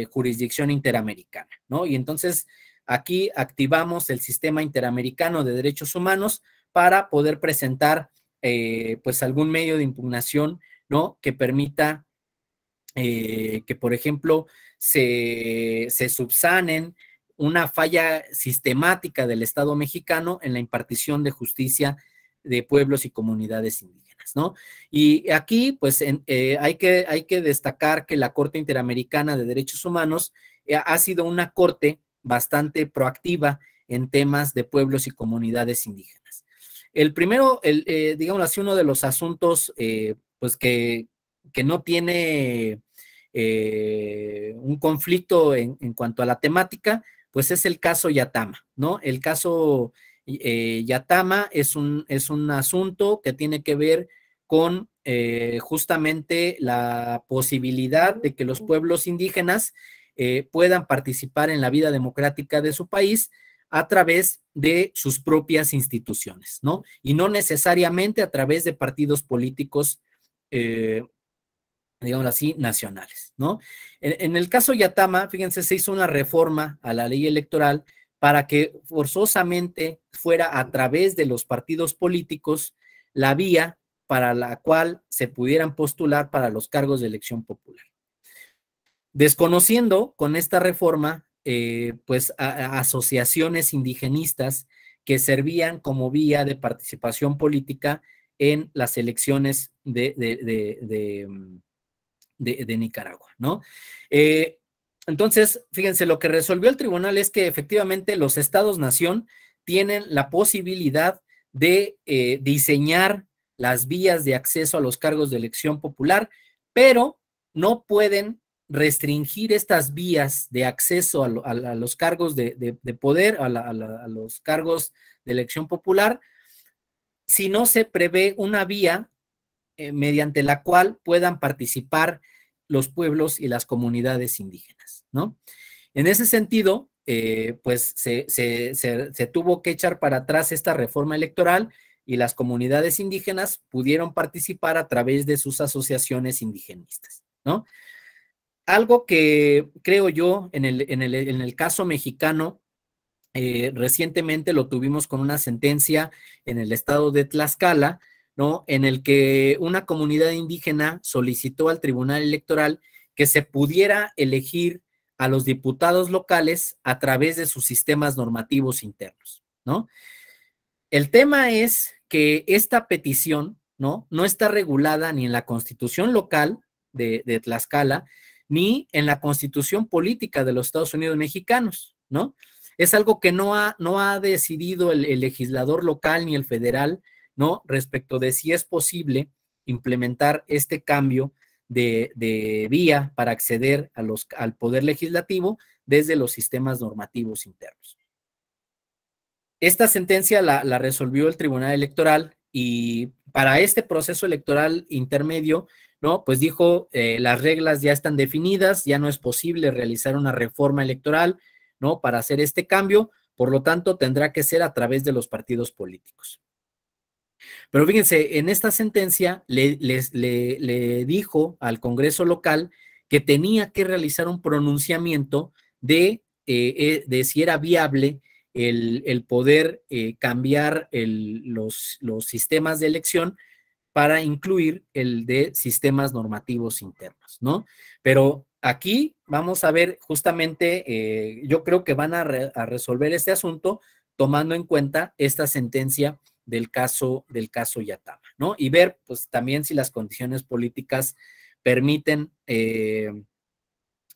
A: jurisdicción interamericana, ¿no? Y entonces aquí activamos el sistema interamericano de derechos humanos para poder presentar, pues algún medio de impugnación, ¿no? Que permita que, por ejemplo, se subsanen una falla sistemática del Estado mexicano en la impartición de justicia de pueblos y comunidades indígenas, ¿no? Y aquí, pues, hay que destacar que la Corte Interamericana de Derechos Humanos ha sido una corte bastante proactiva en temas de pueblos y comunidades indígenas. El primero, digamos así, uno de los asuntos, pues, que no tiene un conflicto en cuanto a la temática, pues es el caso Yatama, ¿no? El caso Yatama es un asunto que tiene que ver con justamente la posibilidad de que los pueblos indígenas puedan participar en la vida democrática de su país a través de sus propias instituciones, ¿no? Y no necesariamente a través de partidos políticos digamos así, nacionales, ¿no? En el caso Yatama, fíjense, se hizo una reforma a la ley electoral para que forzosamente fuera a través de los partidos políticos la vía para la cual se pudieran postular para los cargos de elección popular. Desconociendo con esta reforma, pues, asociaciones indigenistas que servían como vía de participación política en las elecciones de Nicaragua, ¿no? Entonces, fíjense, lo que resolvió el tribunal es que efectivamente los estados-nación tienen la posibilidad de diseñar las vías de acceso a los cargos de elección popular, pero no pueden restringir estas vías de acceso a los cargos de poder, a los cargos de elección popular, si no se prevé una vía mediante la cual puedan participar los pueblos y las comunidades indígenas, ¿no? En ese sentido, pues se tuvo que echar para atrás esta reforma electoral y las comunidades indígenas pudieron participar a través de sus asociaciones indigenistas, ¿no? Algo que creo yo en el caso mexicano, recientemente lo tuvimos con una sentencia en el estado de Tlaxcala, ¿no? En el que una comunidad indígena solicitó al Tribunal Electoral que se pudiera elegir a los diputados locales a través de sus sistemas normativos internos, ¿no? El tema es que esta petición, ¿no? No está regulada ni en la constitución local de Tlaxcala, ni en la Constitución política de los Estados Unidos mexicanos, ¿no? Es algo que no ha decidido el legislador local ni el federal, ¿no? Respecto de si es posible implementar este cambio de vía para acceder al poder legislativo desde los sistemas normativos internos. Esta sentencia la resolvió el Tribunal Electoral y para este proceso electoral intermedio, ¿no? Pues dijo, las reglas ya están definidas, ya no es posible realizar una reforma electoral, ¿no? Para hacer este cambio, por lo tanto, tendrá que ser a través de los partidos políticos. Pero fíjense, en esta sentencia le dijo al Congreso local que tenía que realizar un pronunciamiento de si era viable el poder cambiar los sistemas de elección para incluir el de sistemas normativos internos, ¿no? Pero aquí vamos a ver justamente, yo creo que van a resolver este asunto tomando en cuenta esta sentencia del caso Yatama, ¿no? Y ver, pues, también si las condiciones políticas permiten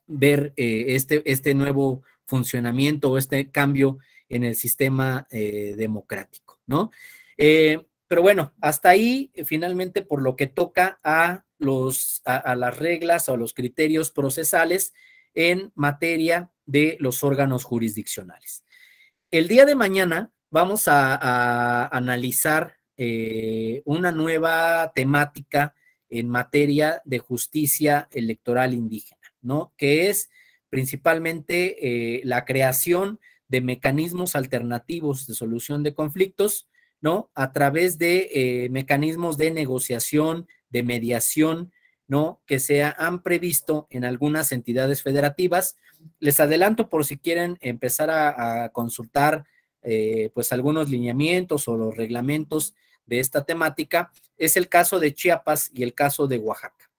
A: ver este nuevo funcionamiento o este cambio en el sistema democrático, ¿no? Pero bueno, hasta ahí, finalmente, por lo que toca a las reglas o a los criterios procesales en materia de los órganos jurisdiccionales. El día de mañana vamos a analizar una nueva temática en materia de justicia electoral indígena, ¿no? Que es principalmente la creación de mecanismos alternativos de solución de conflictos, ¿no? A través de mecanismos de negociación, de mediación, ¿no? Que se han previsto en algunas entidades federativas. Les adelanto por si quieren empezar a consultar pues algunos lineamientos o los reglamentos de esta temática. Es el caso de Chiapas y el caso de Oaxaca,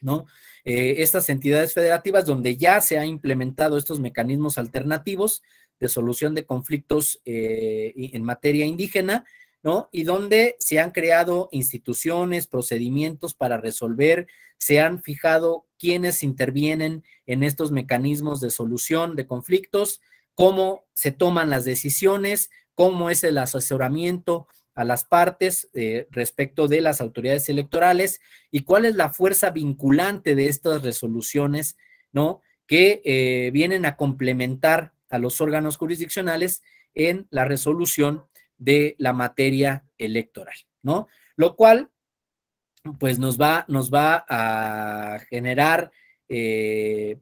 A: ¿no? Estas entidades federativas donde ya se han implementado estos mecanismos alternativos de solución de conflictos en materia indígena, ¿no? Y donde se han creado instituciones, procedimientos para resolver, se han fijado quiénes intervienen en estos mecanismos de solución de conflictos, cómo se toman las decisiones, cómo es el asesoramiento a las partes respecto de las autoridades electorales y cuál es la fuerza vinculante de estas resoluciones, ¿no? Que vienen a complementar a los órganos jurisdiccionales en la resolución de la materia electoral, ¿no? Lo cual, pues nos va a generar,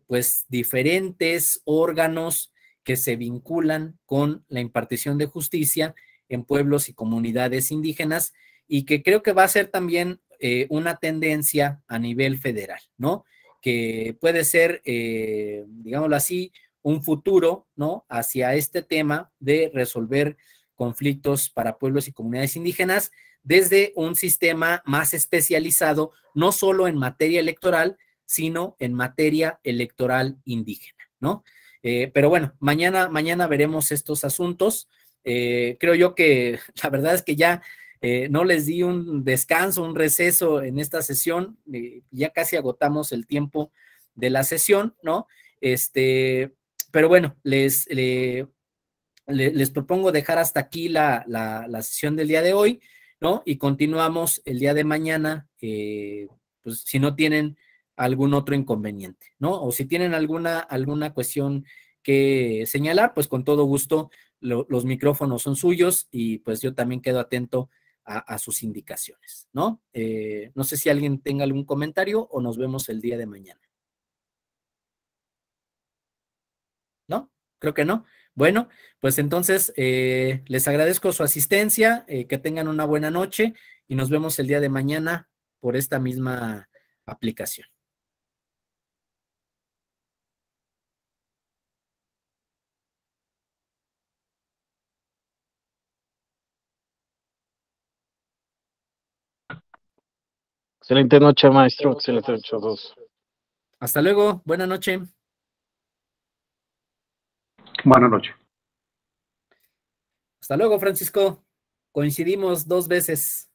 A: pues, diferentes órganos que se vinculan con la impartición de justicia en pueblos y comunidades indígenas y que creo que va a ser también una tendencia a nivel federal, ¿no? Que puede ser, digámoslo así, un futuro, ¿no? Hacia este tema de resolver conflictos para pueblos y comunidades indígenas desde un sistema más especializado, no solo en materia electoral, sino en materia electoral indígena, ¿no? Pero bueno, mañana veremos estos asuntos. Creo yo que la verdad es que ya no les di un descanso, un receso en esta sesión, ya casi agotamos el tiempo de la sesión, ¿no? Pero bueno, les propongo dejar hasta aquí la sesión del día de hoy, ¿no? Y continuamos el día de mañana, pues si no tienen algún otro inconveniente, ¿no? O si tienen alguna cuestión que señalar, pues con todo gusto los micrófonos son suyos y pues yo también quedo atento a sus indicaciones, ¿no? No sé si alguien tenga algún comentario o nos vemos el día de mañana. ¿No? Creo que no. Bueno, pues entonces les agradezco su asistencia, que tengan una buena noche y nos vemos el día de mañana por esta misma aplicación.
B: Excelente noche, maestro. Excelente noche a todos.
A: Hasta luego. Buena noche.
C: Buenas noches.
A: Hasta luego, Francisco. Coincidimos 2 veces.